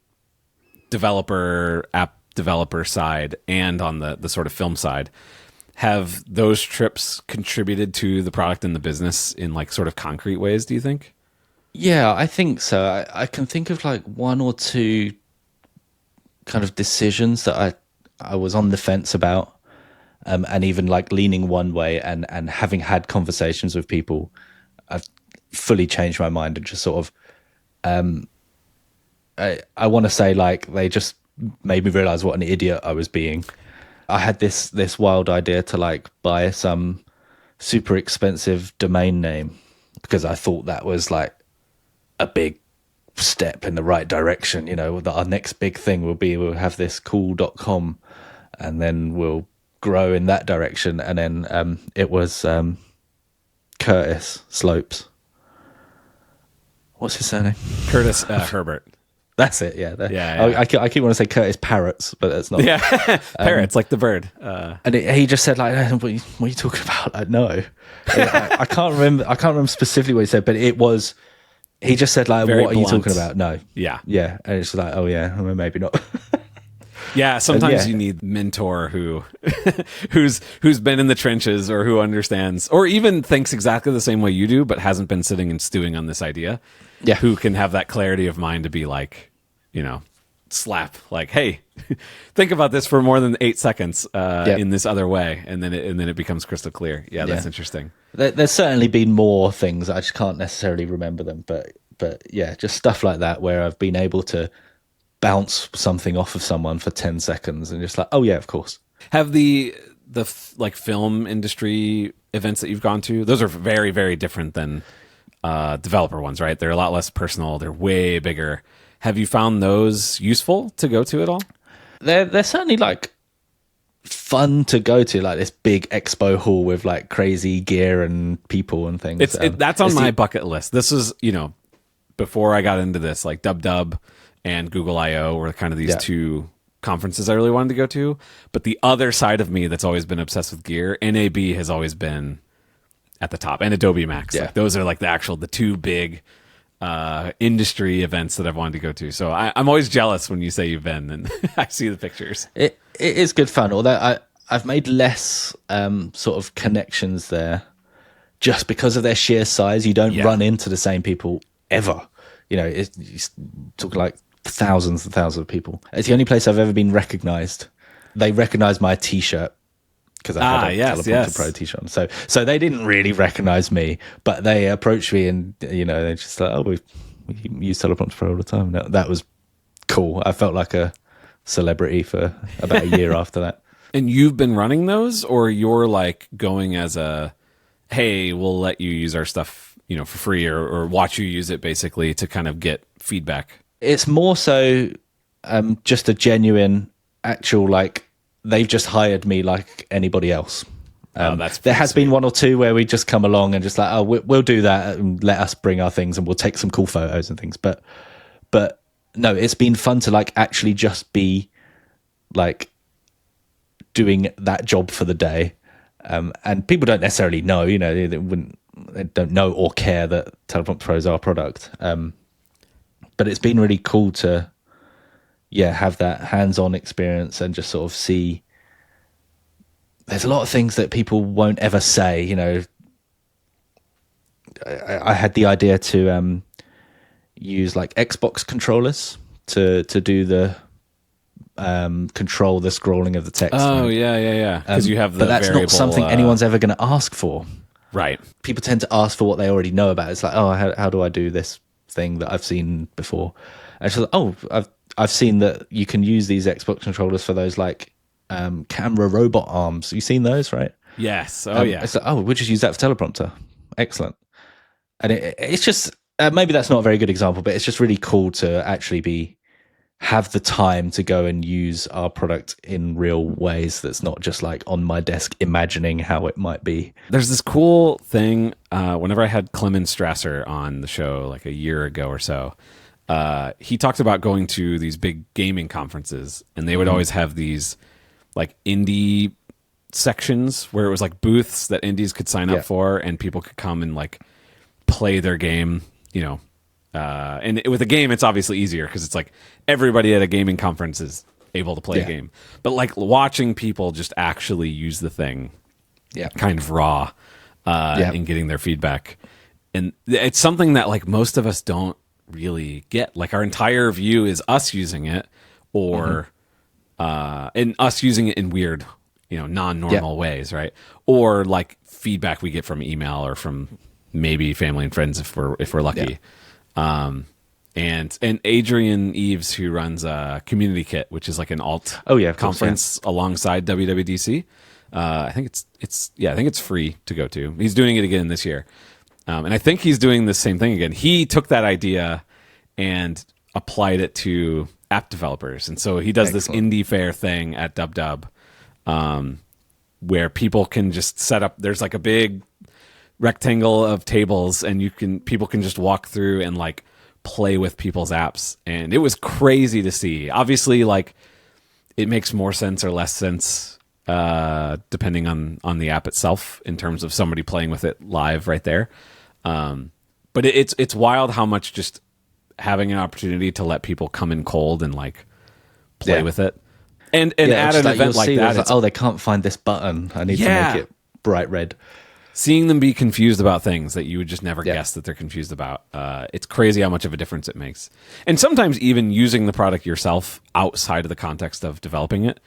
app developer side and on the sort of film side, have those trips contributed to the product and the business in like sort of concrete ways, do you think? Yeah, I think so. I can think of like one or two kind of decisions that I was on the fence about, and even like leaning one way and having had conversations with people, I've fully changed my mind and just sort of, I want to say like they just made me realize what an idiot I was being. I had this wild idea to like buy some super expensive domain name because I thought that was like a big step in the right direction. That our next big thing will be we'll have this cool.com and then we'll grow in that direction. And then it was Curtis Slopes. What's his surname? Curtis Herbert. That's it. Yeah. Yeah. I keep wanting to say Curtis Parrots, but that's not. Yeah. Parrots, like the bird. And he just said like, what are you talking about? Like, no. I can't remember. I can't remember specifically what he said, but it was. He just said like, Very what blunt. are you talking about? No. Yeah. Yeah. And it's like, oh yeah, well, maybe not. Yeah, sometimes you need a mentor who's been in the trenches or who understands or even thinks exactly the same way you do, but hasn't been sitting and stewing on this idea. Yeah. Who can have that clarity of mind to be like, slap, like, hey, think about this for more than 8 seconds in this other way, and then it becomes crystal clear. Yeah, that's interesting. There's certainly been more things. I just can't necessarily remember them, but yeah, just stuff like that where I've been able to bounce something off of someone for 10 seconds and just like, oh yeah, of course. Have the like film industry events that you've gone to, those are very, very different than developer ones, right? They're a lot less personal. They're way bigger. Have you found those useful to go to at all? They're certainly like fun to go to, like this big expo hall with like crazy gear and people and things. That's on my bucket list. This is, before I got into this, like Dub and Google I/O were kind of these two conferences I really wanted to go to. But the other side of me that's always been obsessed with gear, NAB has always been at the top, and Adobe Max. Yeah. Like those are like the two big industry events that I've wanted to go to. So I'm always jealous when you say you've been, and I see the pictures. It is good fun, although I've made less sort of connections there just because of their sheer size. You don't run into the same people ever. You know, you talk like thousands and thousands of people. It's the only place I've ever been recognized. They recognized my T-shirt because I had a Teleprompter Pro T-shirt on. So they didn't really recognize me, but they approached me and, you know, they're just like, oh, we use Teleprompter Pro all the time. That was cool. I felt like a celebrity for about a year after that. And you've been running those, or you're like going as a, hey, we'll let you use our stuff, you know, for free, or watch you use it basically to kind of get feedback? It's more so just a genuine, actual, like, they've just hired me like anybody else. There has been one or two where we just come along and just like, oh, we'll do that and let us bring our things and we'll take some cool photos and things. But no, it's been fun to like actually just be like doing that job for the day. And people don't necessarily know, you know, they don't know or care that Teleprompter Pro is our product. But it's been really cool to, have that hands-on experience and just sort of see. There's a lot of things that people won't ever say. You know, I had the idea to use like Xbox controllers to do the control the scrolling of the text. Oh, right? Yeah. Because you have the but that's not something anyone's ever going to ask for. Right. People tend to ask for what they already know about. It's like, oh, how do I do this thing that I've seen before? And she's like, oh, I've seen that you can use these Xbox controllers for those like camera robot arms. You've seen those, right? Yes. Oh, yeah. It's like, oh, we'll just use that for Teleprompter. Excellent. And it's just, maybe that's not a very good example, but it's just really cool to actually have the time to go and use our product in real ways. That's not just like on my desk imagining how it might be. There's this cool thing. Whenever I had Clemens Strasser on the show like a year ago or so, he talked about going to these big gaming conferences, and they would always have these like indie sections where it was like booths that indies could sign up for, and people could come and like play their game, you know. And with a game, it's obviously easier because it's like everybody at a gaming conference is able to play a game. But like watching people just actually use the thing, kind of raw, and getting their feedback, and it's something that like most of us don't really get. Like our entire view is us using it, or and us using it in weird, you know, non-normal ways, right? Or like feedback we get from email or from maybe family and friends if we're lucky. And Adrian Eves, who runs Community Kit, which is like an alt conference alongside WWDC. I think it's free to go to. He's doing it again this year. And I think he's doing the same thing again. He took that idea and applied it to app developers. And so he does this indie fair thing at DubDub, where people can just set up, there's like a big rectangle of tables, and people can just walk through and like play with people's apps. And it was crazy to see. Obviously, like it makes more sense or less sense depending on the app itself in terms of somebody playing with it live right there. But it's wild how much just having an opportunity to let people come in cold and like play with it. And at an event like that, like, oh, they can't find this button. I need to make it bright red. Seeing them be confused about things that you would just never guess that they're confused about. It's crazy how much of a difference it makes. And sometimes even using the product yourself outside of the context of developing it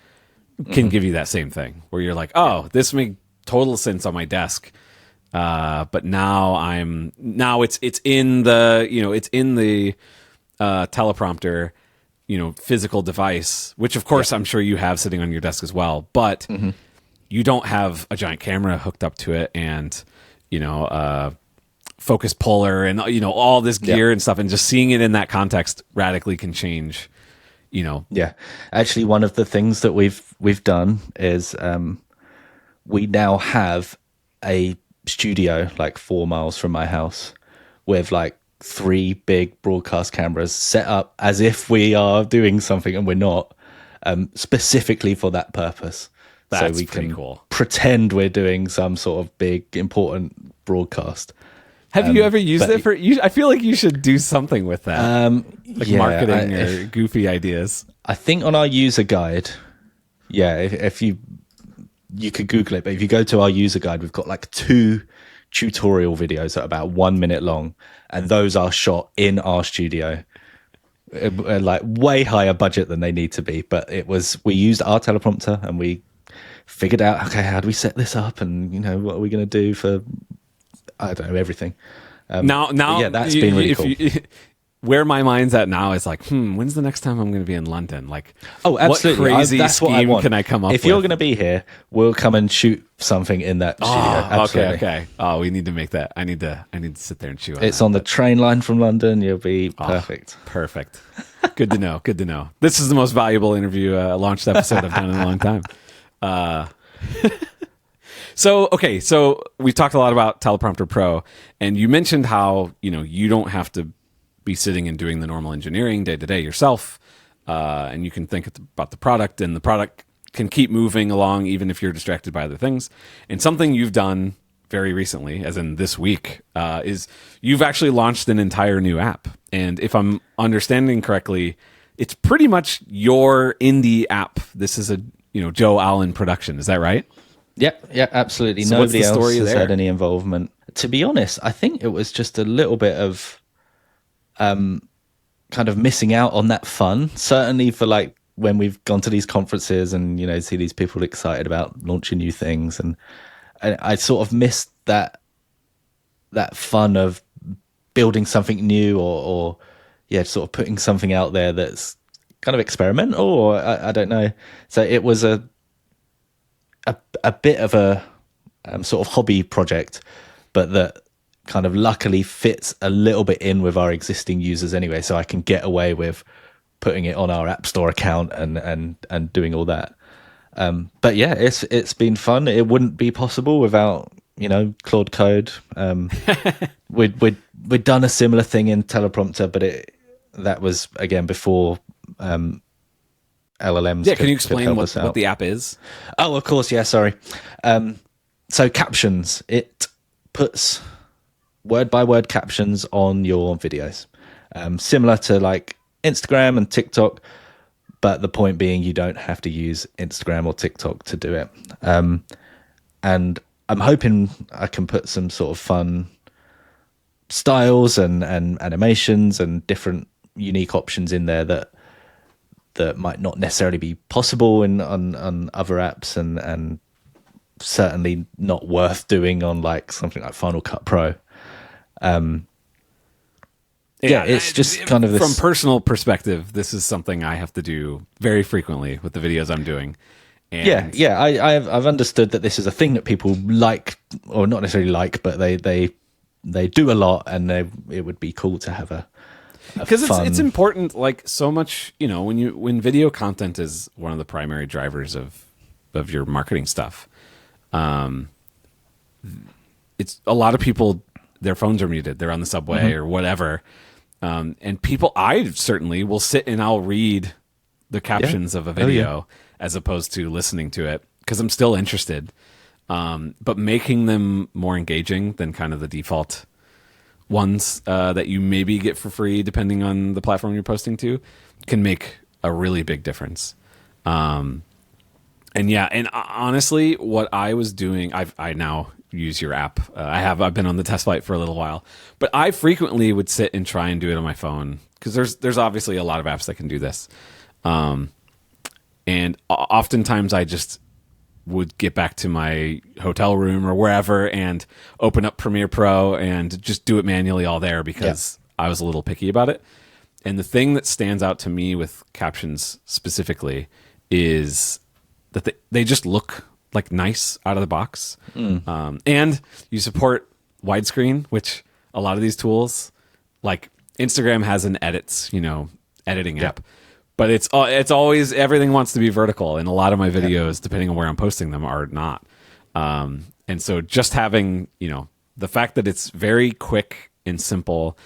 can give you that same thing where you're like, oh, this makes total sense on my desk. But now it's in the, you know, it's in the teleprompter, you know, physical device, which of course I'm sure you have sitting on your desk as well, but you don't have a giant camera hooked up to it and, you know, focus puller and, you know, all this gear and stuff, and just seeing it in that context radically can change, you know. Yeah. Actually, one of the things that we've done is we now have a studio like 4 miles from my house with like 3 big broadcast cameras set up as if we are doing something and we're not. specifically for that purpose. That's so we pretty can cool. pretend we're doing some sort of big important broadcast. Have you ever used it for? I feel like you should do something with that, like Yeah, marketing or goofy ideas. I think on our user guide, yeah, if you could Google it, but if you go to our user guide, we've got like 2 tutorial videos that are about 1 minute long, and those are shot in our studio. Like way higher budget than they need to be, but we used our teleprompter and we figured out, okay, how do we set this up, and what are we going to do for, I don't know, everything. Now, yeah, that's been really cool. Where my mind's at now is like, when's the next time I'm going to be in London? Like, oh, absolutely, what crazy that's what I scheme want. can I come up if with? you're going to be here, we'll come and shoot something in that studio. Absolutely. Okay. Oh, we need to make that. I need to sit there and chew on It's that. on the train line from London. You'll be perfect. Perfect. Good to know. Good to know. This is the most valuable interview launched episode I've done in a long time. So we talked a lot about Teleprompter Pro, and you mentioned how you don't have to be sitting and doing the normal engineering day to day yourself, and you can think about the product, and the product can keep moving along even if you're distracted by other things. And something you've done very recently, as in this week, is you've actually launched an entire new app. And if I'm understanding correctly, it's pretty much your indie app. This is a Joe Allen production. Is that right? Yeah, absolutely. So Nobody what's the else story has there? had any involvement. To be honest, I think it was just a little bit of kind of missing out on that fun. Certainly for like when we've gone to these conferences and see these people excited about launching new things, and I sort of missed that fun of building something new or sort of putting something out there that's kind of experimental, or I don't know. So it was a bit of a sort of hobby project, but that kind of luckily fits a little bit in with our existing users anyway, so I can get away with putting it on our App Store account and doing all that. But yeah, it's been fun. It wouldn't be possible without Claude Code. We'd done a similar thing in Teleprompter, but that was again before LLMs. Yeah, can you explain what the app is? Oh, of course, yeah. Sorry. So Captions, it puts word-by-word captions on your videos, similar to like Instagram and TikTok, but the point being you don't have to use Instagram or TikTok to do it. And I'm hoping I can put some sort of fun styles and animations and different unique options in there that might not necessarily be possible on other apps, and certainly not worth doing on like something like Final Cut Pro. It's just kind of this... From personal perspective, this is something I have to do very frequently with the videos I'm doing. And I've understood that this is a thing that people like, or not necessarily like, but they do a lot, and it would be cool to have a because it's important, like so much, when video content is one of the primary drivers of your marketing stuff. It's a lot of people, their phones are muted, they're on the subway or whatever, and I certainly will sit and I'll read the captions of a video as opposed to listening to it because I'm still interested, but making them more engaging than kind of the default ones that you maybe get for free depending on the platform you're posting to can make a really big difference. And honestly, what I was doing, I now use your app. I've been on the test flight for a little while, but I frequently would sit and try and do it on my phone because there's obviously a lot of apps that can do this. And oftentimes I just would get back to my hotel room or wherever and open up Premiere Pro and just do it manually all there because I was a little picky about it. And the thing that stands out to me with Captions specifically is that they just look like nice out of the box. And you support widescreen, which a lot of these tools, like Instagram has an editing app, but it's always, everything wants to be vertical. And a lot of my videos, depending on where I'm posting them, are not. And so just having, the fact that it's very quick and simple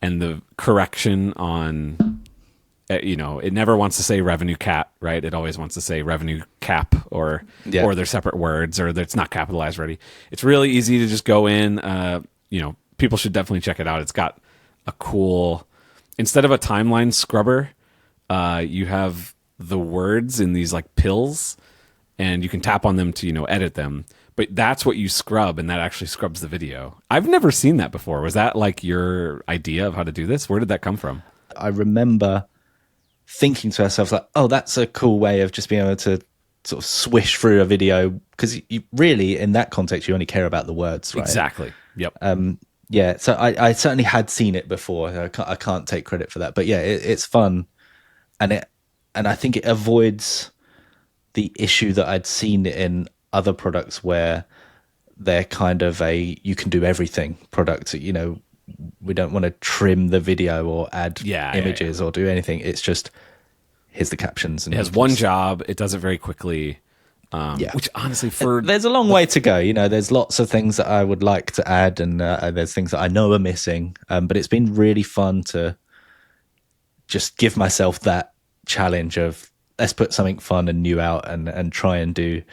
and the correction on it never wants to say RevenueCat, right? It always wants to say RevenueCap or they're separate words or that it's not capitalized already. It's really easy to just go in. People should definitely check it out. It's got a cool, instead of a timeline scrubber, you have the words in these like pills, and you can tap on them to edit them. But that's what you scrub, and that actually scrubs the video. I've never seen that before. Was that like your idea of how to do this? Where did that come from? I remember thinking to ourselves like, oh, that's a cool way of just being able to sort of swish through a video, because you really, in that context, you only care about the words, right? Exactly. Yep. Yeah. So I certainly had seen it before. I can't take credit for that, but yeah, it's fun, and I think it avoids the issue that I'd seen in other products where they're kind of a you can do everything product. We don't want to trim the video or add images or do anything. It's just here's the captions. And it has one job. It does it very quickly. Which honestly, there's a long way to go. There's lots of things that I would like to add, and there's things that I know are missing. But it's been really fun to just give myself that challenge of let's put something fun and new out and try and do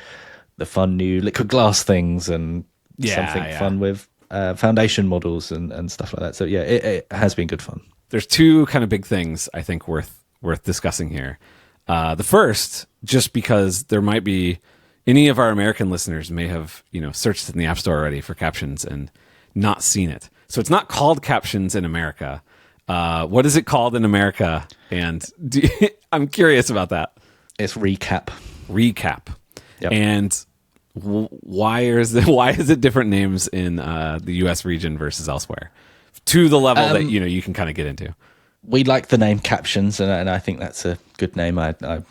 the fun new liquid glass things and something fun with foundation models and stuff like that. So yeah, it has been good fun. There's two kind of big things I think worth discussing here. The first, just because there might be any of our American listeners may have searched in the App Store already for Captions and not seen it. So it's not called Captions in America. What is it called in America? And I'm curious about that. It's Recap. Yep. And why is it different names in the U.S. region versus elsewhere, to the level that you can kind of get into? We like the name Captions, and I think that's a good name. I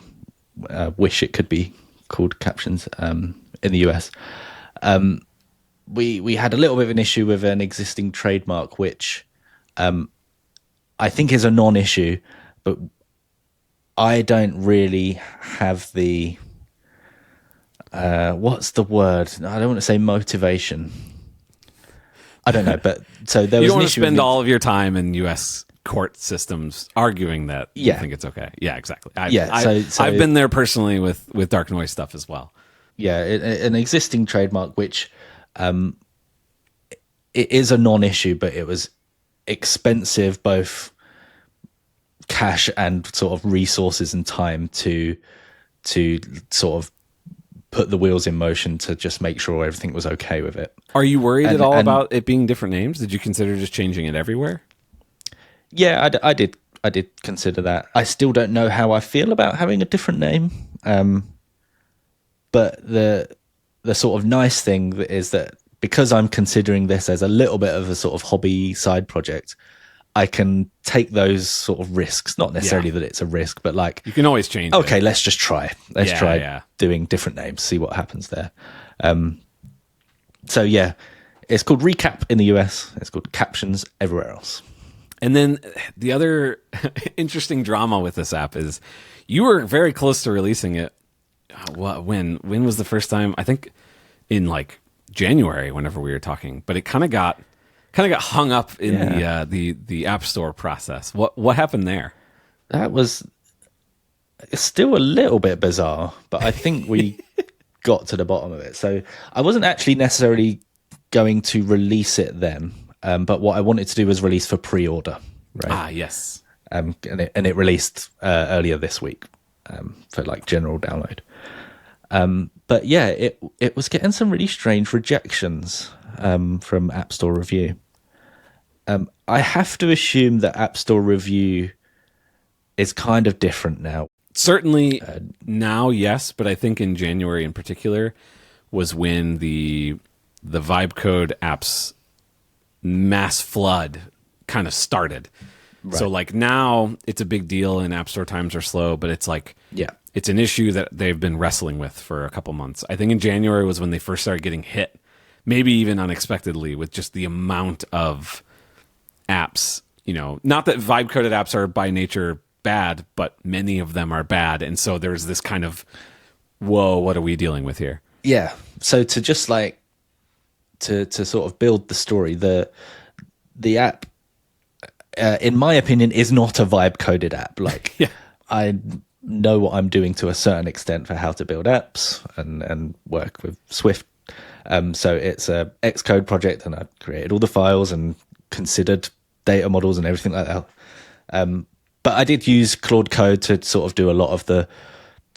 wish it could be called Captions in the US. We had a little bit of an issue with an existing trademark, which I think is a non-issue, but I don't really have the what's the word? I don't want to say motivation. I don't know, but so there was. You don't an want to issue spend all of your time in U.S. court systems arguing that you Yeah. think it's okay. Yeah, exactly. So I've been there personally with dark noise stuff as well. Yeah, an existing trademark, which it is a non-issue, but it was expensive, both cash and sort of resources and time to sort of put the wheels in motion to just make sure everything was okay with it. Are you worried at all about it being different names? Did you consider just changing it everywhere? Yeah, I did consider that. I still don't know how I feel about having a different name. But the sort of nice thing is that because I'm considering this as a little bit of a sort of hobby side project, I can take those sort of risks. Not necessarily that it's a risk, but like you can always change. Okay, it. let's just try. Let's try doing different names, see what happens there. So yeah, it's called Recap in the US. It's called Captions everywhere else. And then the other interesting drama with this app is you were very close to releasing it. When was the first time? I think in like January, whenever we were talking, but it kind of got hung up in the App Store process. What happened there? That was still a little bit bizarre, but I think we got to the bottom of it. So I wasn't actually necessarily going to release it then, but what I wanted to do was release for pre-order. Right? Ah, yes. And it released earlier this week for like general download. But yeah, it was getting some really strange rejections from App Store Review. I have to assume that App Store Review is kind of different now. Certainly now, yes, but I think in January in particular was when the vibe code apps mass flood kind of started. Right. So like now it's a big deal and App Store times are slow, but it's like it's an issue that they've been wrestling with for a couple months. I think in January was when they first started getting hit, maybe even unexpectedly, with just the amount of apps. Not that vibe coded apps are by nature bad, but many of them are bad, and so there's this kind of whoa, what are we dealing with here? Yeah. So to just like to sort of build the story, the app in my opinion, is not a vibe coded app. Like, Yeah. I know what I'm doing to a certain extent for how to build apps and work with Swift. So it's a Xcode project, and I created all the files and considered data models and everything like that. But I did use Claude Code to sort of do a lot of the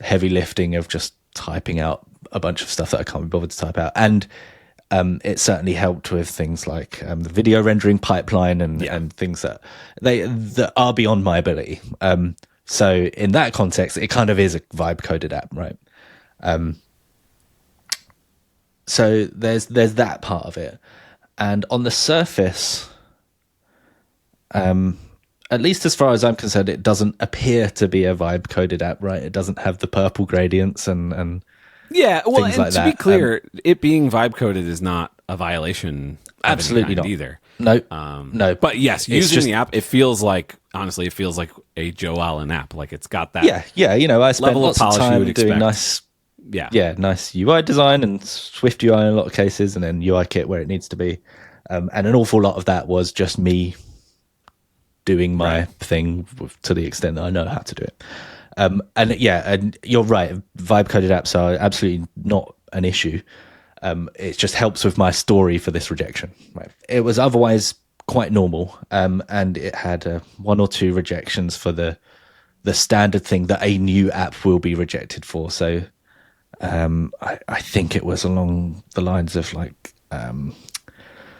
heavy lifting of just typing out a bunch of stuff that I can't be bothered to type out. And it certainly helped with things like the video rendering pipeline and things that are beyond my ability. So in that context, it kind of is a vibe coded app, right? So there's that part of it. And on the surface, at least as far as I'm concerned, it doesn't appear to be a vibe coded app, right? It doesn't have the purple gradients and yeah, well, things and like to that. be clear, it being vibe coded is not a violation. Absolutely not either. No, no. But yes, using just, the app, it feels like, honestly, it feels like a Joe Allen app. Like it's got that. Yeah. You know, I spent level of lots of polish you time would doing expect. nice UI design and Swift UI in a lot of cases, and then UI kit where it needs to be. And an awful lot of that was just me doing my thing to the extent that I know how to do it. And you're right. Vibe coded apps are absolutely not an issue. It just helps with my story for this rejection. Right. It was otherwise quite normal, and it had one or two rejections for the standard thing that a new app will be rejected for. So I think it was along the lines of like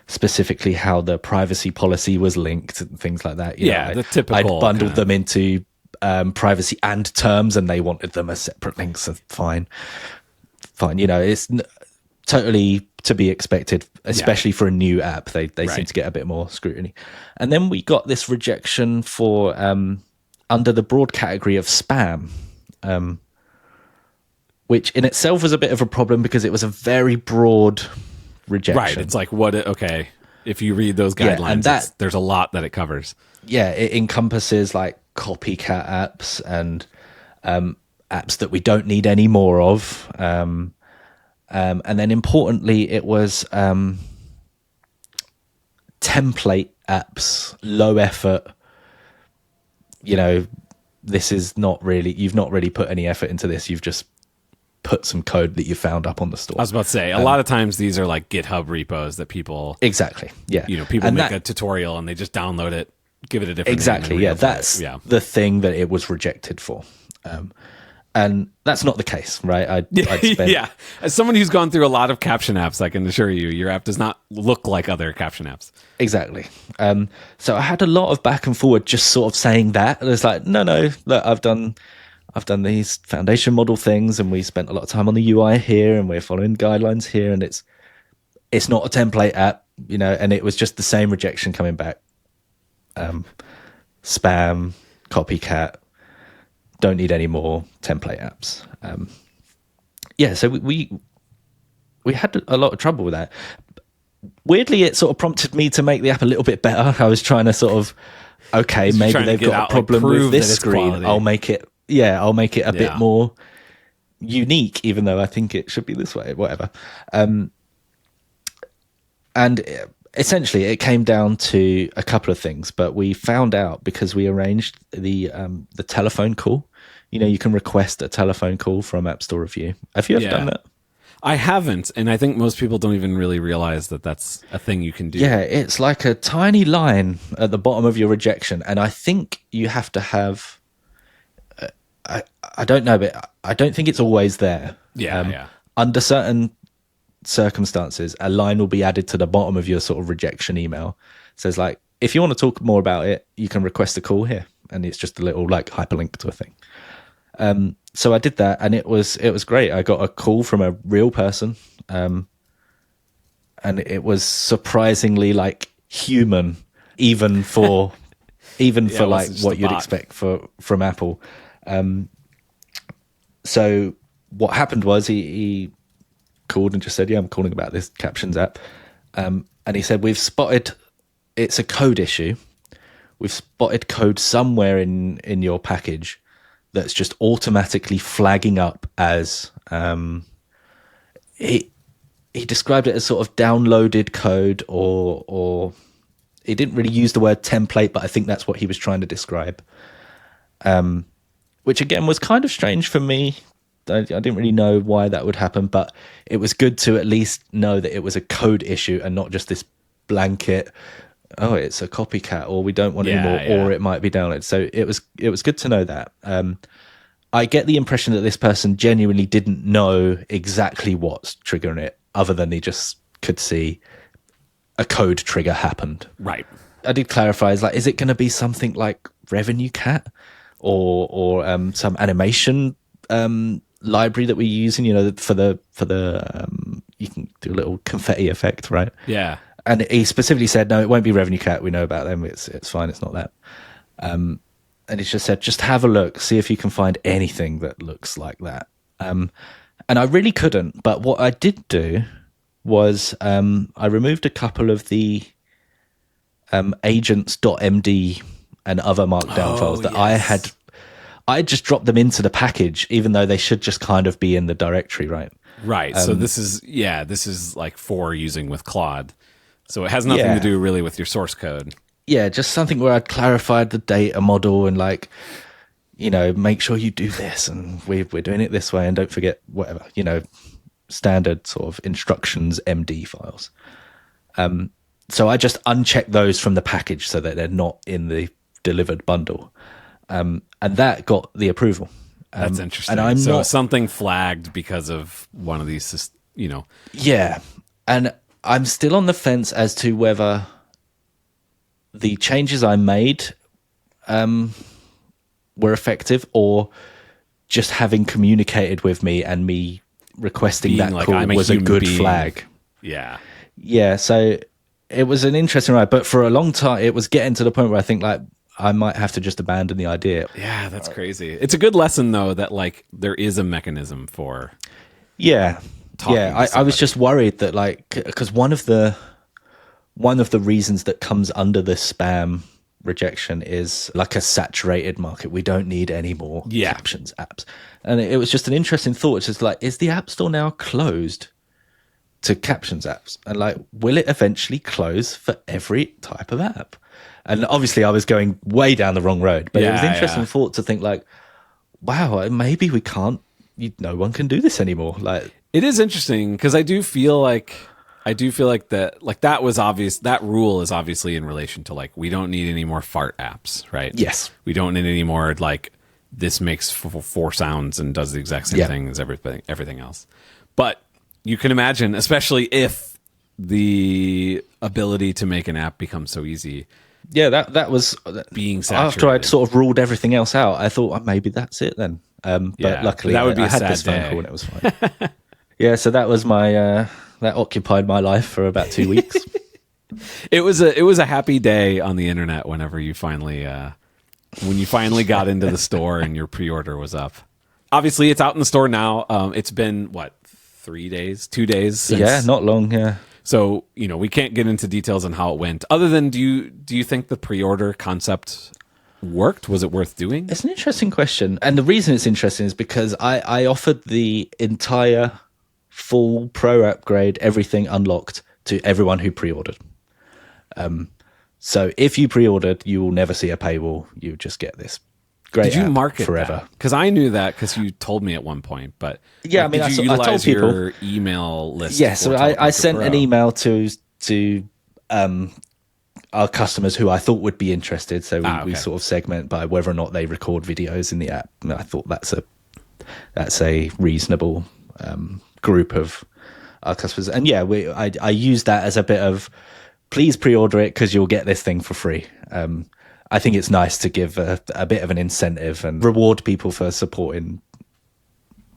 specifically how the privacy policy was linked and things like that. The typical. I'd bundled them into privacy and terms, and they wanted them as separate links. So fine. You know, it's totally to be expected, especially for a new app. They seem to get a bit more scrutiny. And then we got this rejection for under the broad category of spam, which in itself was a bit of a problem because it was a very broad rejection. Right. It's like, okay, if you read those guidelines, and there's a lot that it covers. Yeah, it encompasses like copycat apps and apps that we don't need any more of. And then importantly, it was template apps, low effort. You know, you've not really put any effort into this. You've just put some code that you found up on the store. I was about to say, a lot of times these are like GitHub repos that people... Exactly, yeah. You know, people make a tutorial and they just download it, give it a different exactly, name. That's the thing that it was rejected for. And that's not the case, right? I'd spent, yeah. As someone who's gone through a lot of caption apps, I can assure you, your app does not look like other caption apps. Exactly. So I had a lot of back and forward just sort of saying that. And it's like, no, look, I've done these foundation model things, and we spent a lot of time on the UI here, and we're following guidelines here, and it's not a template app, you know, and it was just the same rejection coming back. Spam, copycat, don't need any more template apps. So we had a lot of trouble with that. Weirdly, it sort of prompted me to make the app a little bit better. I was trying to sort of, okay, maybe they've got a problem with this screen. Quality. I'll make it a bit more unique, even though I think it should be this way, whatever. And essentially it came down to a couple of things, but we found out because we arranged the telephone call. You know, you can request a telephone call from App Store Review. Have you ever done that? I haven't, and I think most people don't even really realize that that's a thing you can do. Yeah, it's like a tiny line at the bottom of your rejection, and I think you have to have... I don't know, but I don't think it's always there. Yeah. Under certain circumstances, a line will be added to the bottom of your sort of rejection email. So it's like, if you want to talk more about it, you can request a call here, and it's just a little like hyperlink to a thing. So I did that, and it was great. I got a call from a real person, and it was surprisingly like human, even for like what you'd expect from Apple. So what happened was he called and just said, "Yeah, I'm calling about this Captions app," and he said, "We've spotted it's a code issue. We've spotted code somewhere in your package that's just automatically flagging up as he described it as sort of downloaded code or He didn't really use the word template, but I think that's what he was trying to describe. Which again was kind of strange for me. I didn't really know why that would happen, but it was good to at least know that it was a code issue and not just this blanket, oh, it's a copycat, or we don't want it anymore, or it might be downloaded. So it was good to know that. I get the impression that this person genuinely didn't know exactly what's triggering it, other than he just could see a code trigger happened. Right. I did clarify, is it going to be something like RevenueCat or some animation library that we're using, for the you can do a little confetti effect, right? Yeah. And he specifically said, no, it won't be RevenueCat. We know about them. It's fine. It's not that. And he just said, just have a look, see if you can find anything that looks like that. And I really couldn't. But what I did do was I removed a couple of the agents.md and other markdown files that I just dropped them into the package, even though they should just kind of be in the directory, right? Right. So this is like for using with Claude. So it has nothing to do really with your source code. Yeah, just something where I'd clarified the data model and make sure you do this and we're doing it this way and don't forget whatever, standard sort of instructions MD files. So I just unchecked those from the package so that they're not in the delivered bundle. And that got the approval. That's interesting. And something flagged because of one of these, Yeah. And I'm still on the fence as to whether the changes I made were effective, or just having communicated with me and me requesting that call was a good flag. Yeah. Yeah. So it was an interesting ride, but for a long time, it was getting to the point where I think I might have to just abandon the idea. Yeah, that's crazy. It's a good lesson though that there is a mechanism for. Yeah. Yeah. I was just worried that because one of the reasons that comes under the spam rejection is like a saturated market. We don't need any more captions apps. And it was just an interesting thought. It's just is the App Store now closed to captions apps? And will it eventually close for every type of app? And obviously I was going way down the wrong road, but it was an interesting thought to think wow, maybe we can't, no one can do this anymore. It is interesting because I do feel like that was obvious. That rule is obviously in relation to we don't need any more fart apps, right? Yes. We don't need any more this makes four sounds and does the exact same thing as everything else. But you can imagine, especially if the ability to make an app becomes so easy. Yeah, that was being saturated. After I'd sort of ruled everything else out, I thought maybe that's it then. But luckily, that would be I had this phone call and it was fine. Yeah, so that was my that occupied my life for about 2 weeks. It was a happy day on the internet whenever you finally got into the store and your pre-order was up. Obviously, it's out in the store now. It's been 3 days, 2 days since. Yeah, not long. Yeah. So we can't get into details on how it went. Other than, do you think the pre-order concept worked? Was it worth doing? It's an interesting question, and the reason it's interesting is because I offered the entire full pro upgrade, everything unlocked, to everyone who pre-ordered. So if you pre-ordered, you will never see a paywall. You just get this great Did you app market forever. Because I knew that because you told me at one point. But yeah, did you utilize I told people your email list? Yeah, so I sent an email to our customers who I thought would be interested. So we sort of segment by whether or not they record videos in the app. And I thought that's a reasonable group of our customers. And yeah, I used that as a bit of, please pre-order it because you'll get this thing for free. I think it's nice to give a bit of an incentive and reward people for supporting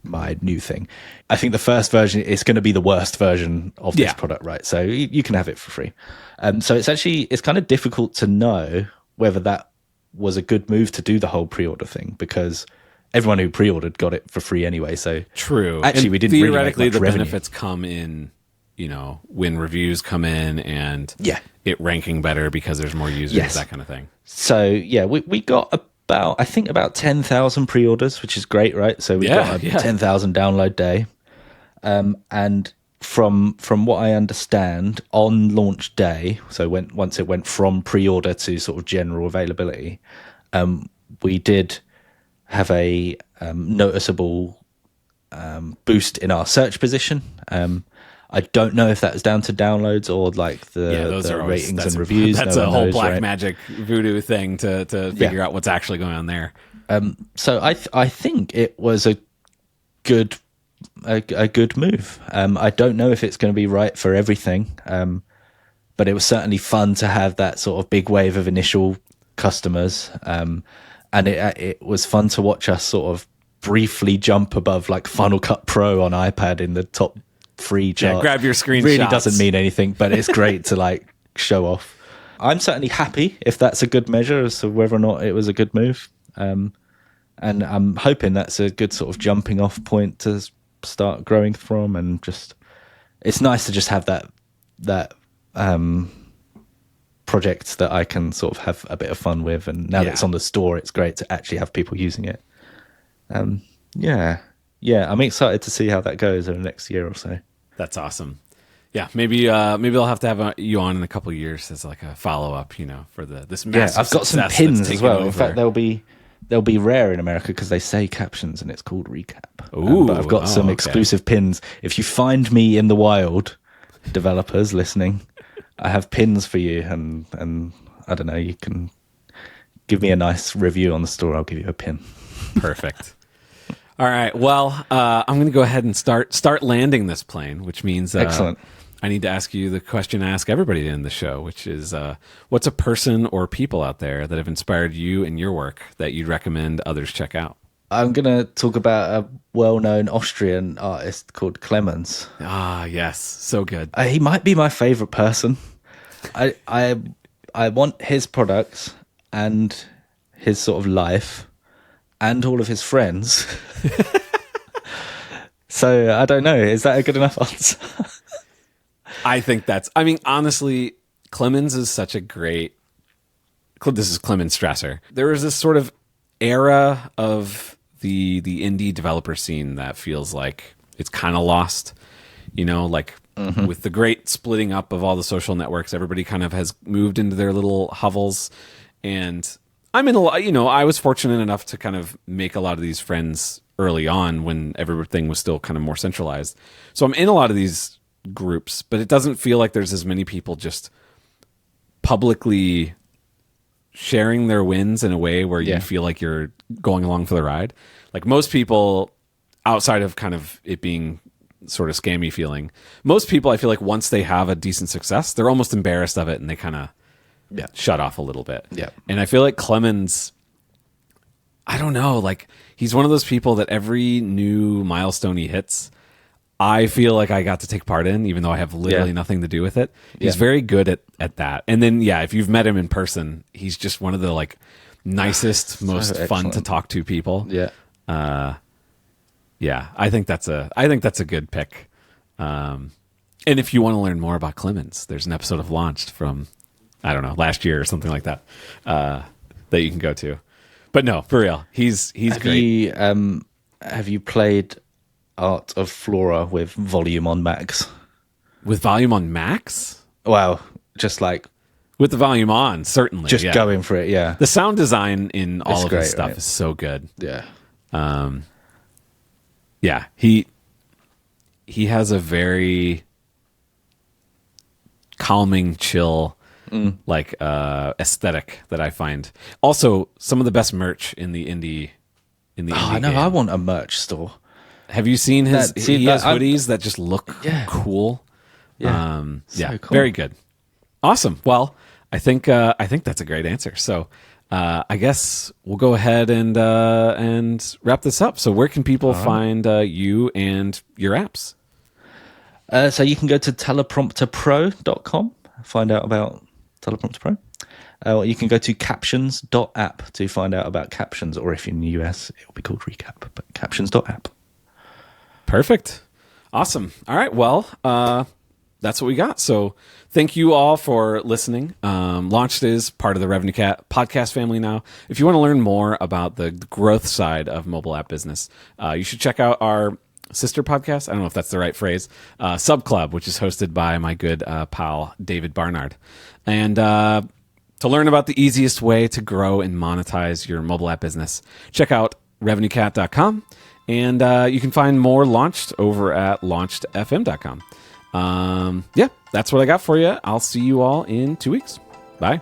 my new thing. I think the first version is going to be the worst version of this product, right? So you can have it for free. So it's kind of difficult to know whether that was a good move to do the whole pre-order thing, because everyone who pre-ordered got it for free anyway. So true. Actually, we didn't theoretically really make much the revenue. benefits come in, when reviews come in and it ranking better because there's more users, that kind of thing. So yeah, we got about 10,000 pre-orders, which is great, right? So we got a 10,000 download day. And from what I understand, on launch day, so once it went from pre-order to sort of general availability, we did have a noticeable boost in our search position. I don't know if that's down to downloads or like the ratings and reviews. That's no a one whole knows, black right? magic voodoo thing to figure out what's actually going on there. So I think it was a good move. I don't know if it's going to be right for everything, but it was certainly fun to have that sort of big wave of initial customers, and it was fun to watch us sort of briefly jump above like Final Cut Pro on iPad in the top 3 chart. Yeah, grab your screenshots. Really doesn't mean anything, but it's great to like show off. I'm certainly happy if that's a good measure as to whether or not it was a good move. And I'm hoping that's a good sort of jumping off point to start growing from. And just, it's nice to just have that project that I can sort of have a bit of fun with. And now that it's on the store, it's great to actually have people using it. Yeah, I'm excited to see how that goes over the next year or so. That's awesome. Yeah, maybe I'll have to have you on in a couple of years as like a follow up, for this massive. Yeah, I've got some pins as well. In fact, they'll be rare in America because they say captions and it's called recap. Ooh, but I've got some exclusive pins. If you find me in the wild, developers listening, I have pins for you, and I don't know, you can give me a nice review on the store. I'll give you a pin. Perfect. All right. Well, I'm going to go ahead and start landing this plane, which means excellent. I need to ask you the question I ask everybody in the show, which is, what's a person or people out there that have inspired you in your work that you'd recommend others check out? I'm going to talk about a well-known Austrian artist called Clemens. Ah, yes. So good. He might be my favorite person. I want his products and his sort of life and all of his friends. So I don't know. Is that a good enough answer? I think honestly, Clemens is such a great. This is Clemens Strasser. There is this sort of era of the indie developer scene that feels like it's kind of lost. With the great splitting up of all the social networks, everybody kind of has moved into their little hovels, and I'm in a lot. I was fortunate enough to kind of make a lot of these friends early on when everything was still kind of more centralized. So I'm in a lot of these groups, but it doesn't feel like there's as many people just publicly sharing their wins in a way where you feel like you're going along for the ride. Like most people, outside of kind of it being sort of scammy feeling, most people I feel like once they have a decent success, they're almost embarrassed of it and they kind of shut off a little bit. Yeah. And I feel like Clemens, I don't know, like he's one of those people that every new milestone he hits, I feel like I got to take part in, even though I have literally nothing to do with it. He's very good at that. And then, if you've met him in person, he's just one of the like nicest, most fun to talk to people. Yeah. I think that's a good pick. And if you want to learn more about Clemens, there's an episode of Launched from, I don't know, last year or something like that, that you can go to. But no, for real, he's great. Have you played Art of Flora with volume on max? With volume on max? Wow, just like with the volume on, certainly. Just going for it, yeah. The sound design in all of his stuff right? is so good. Yeah. He has a very calming, chill, aesthetic that I find. Also, some of the best merch in the indie. I know. I want a merch store. Have you seen his? He has hoodies that just look cool. Yeah, cool. Very good. Awesome. Well, I think that's a great answer. So, I guess we'll go ahead and wrap this up. So, where can people find you and your apps? So you can go to teleprompterpro.com, find out about Teleprompter Pro. Or you can go to captions.app to find out about Captions, or if you're in the US, it will be called Recap, but captions.app. Perfect. Awesome. All right. Well, that's what we got. So thank you all for listening. Launched is part of the RevenueCat podcast family now. If you want to learn more about the growth side of mobile app business, you should check out our sister podcast. I don't know if that's the right phrase. Sub Club, which is hosted by my good pal David Barnard. And to learn about the easiest way to grow and monetize your mobile app business, check out RevenueCat.com. And you can find more Launched over at launchedfm.com. Yeah, that's what I got for you. I'll see you all in 2 weeks. Bye.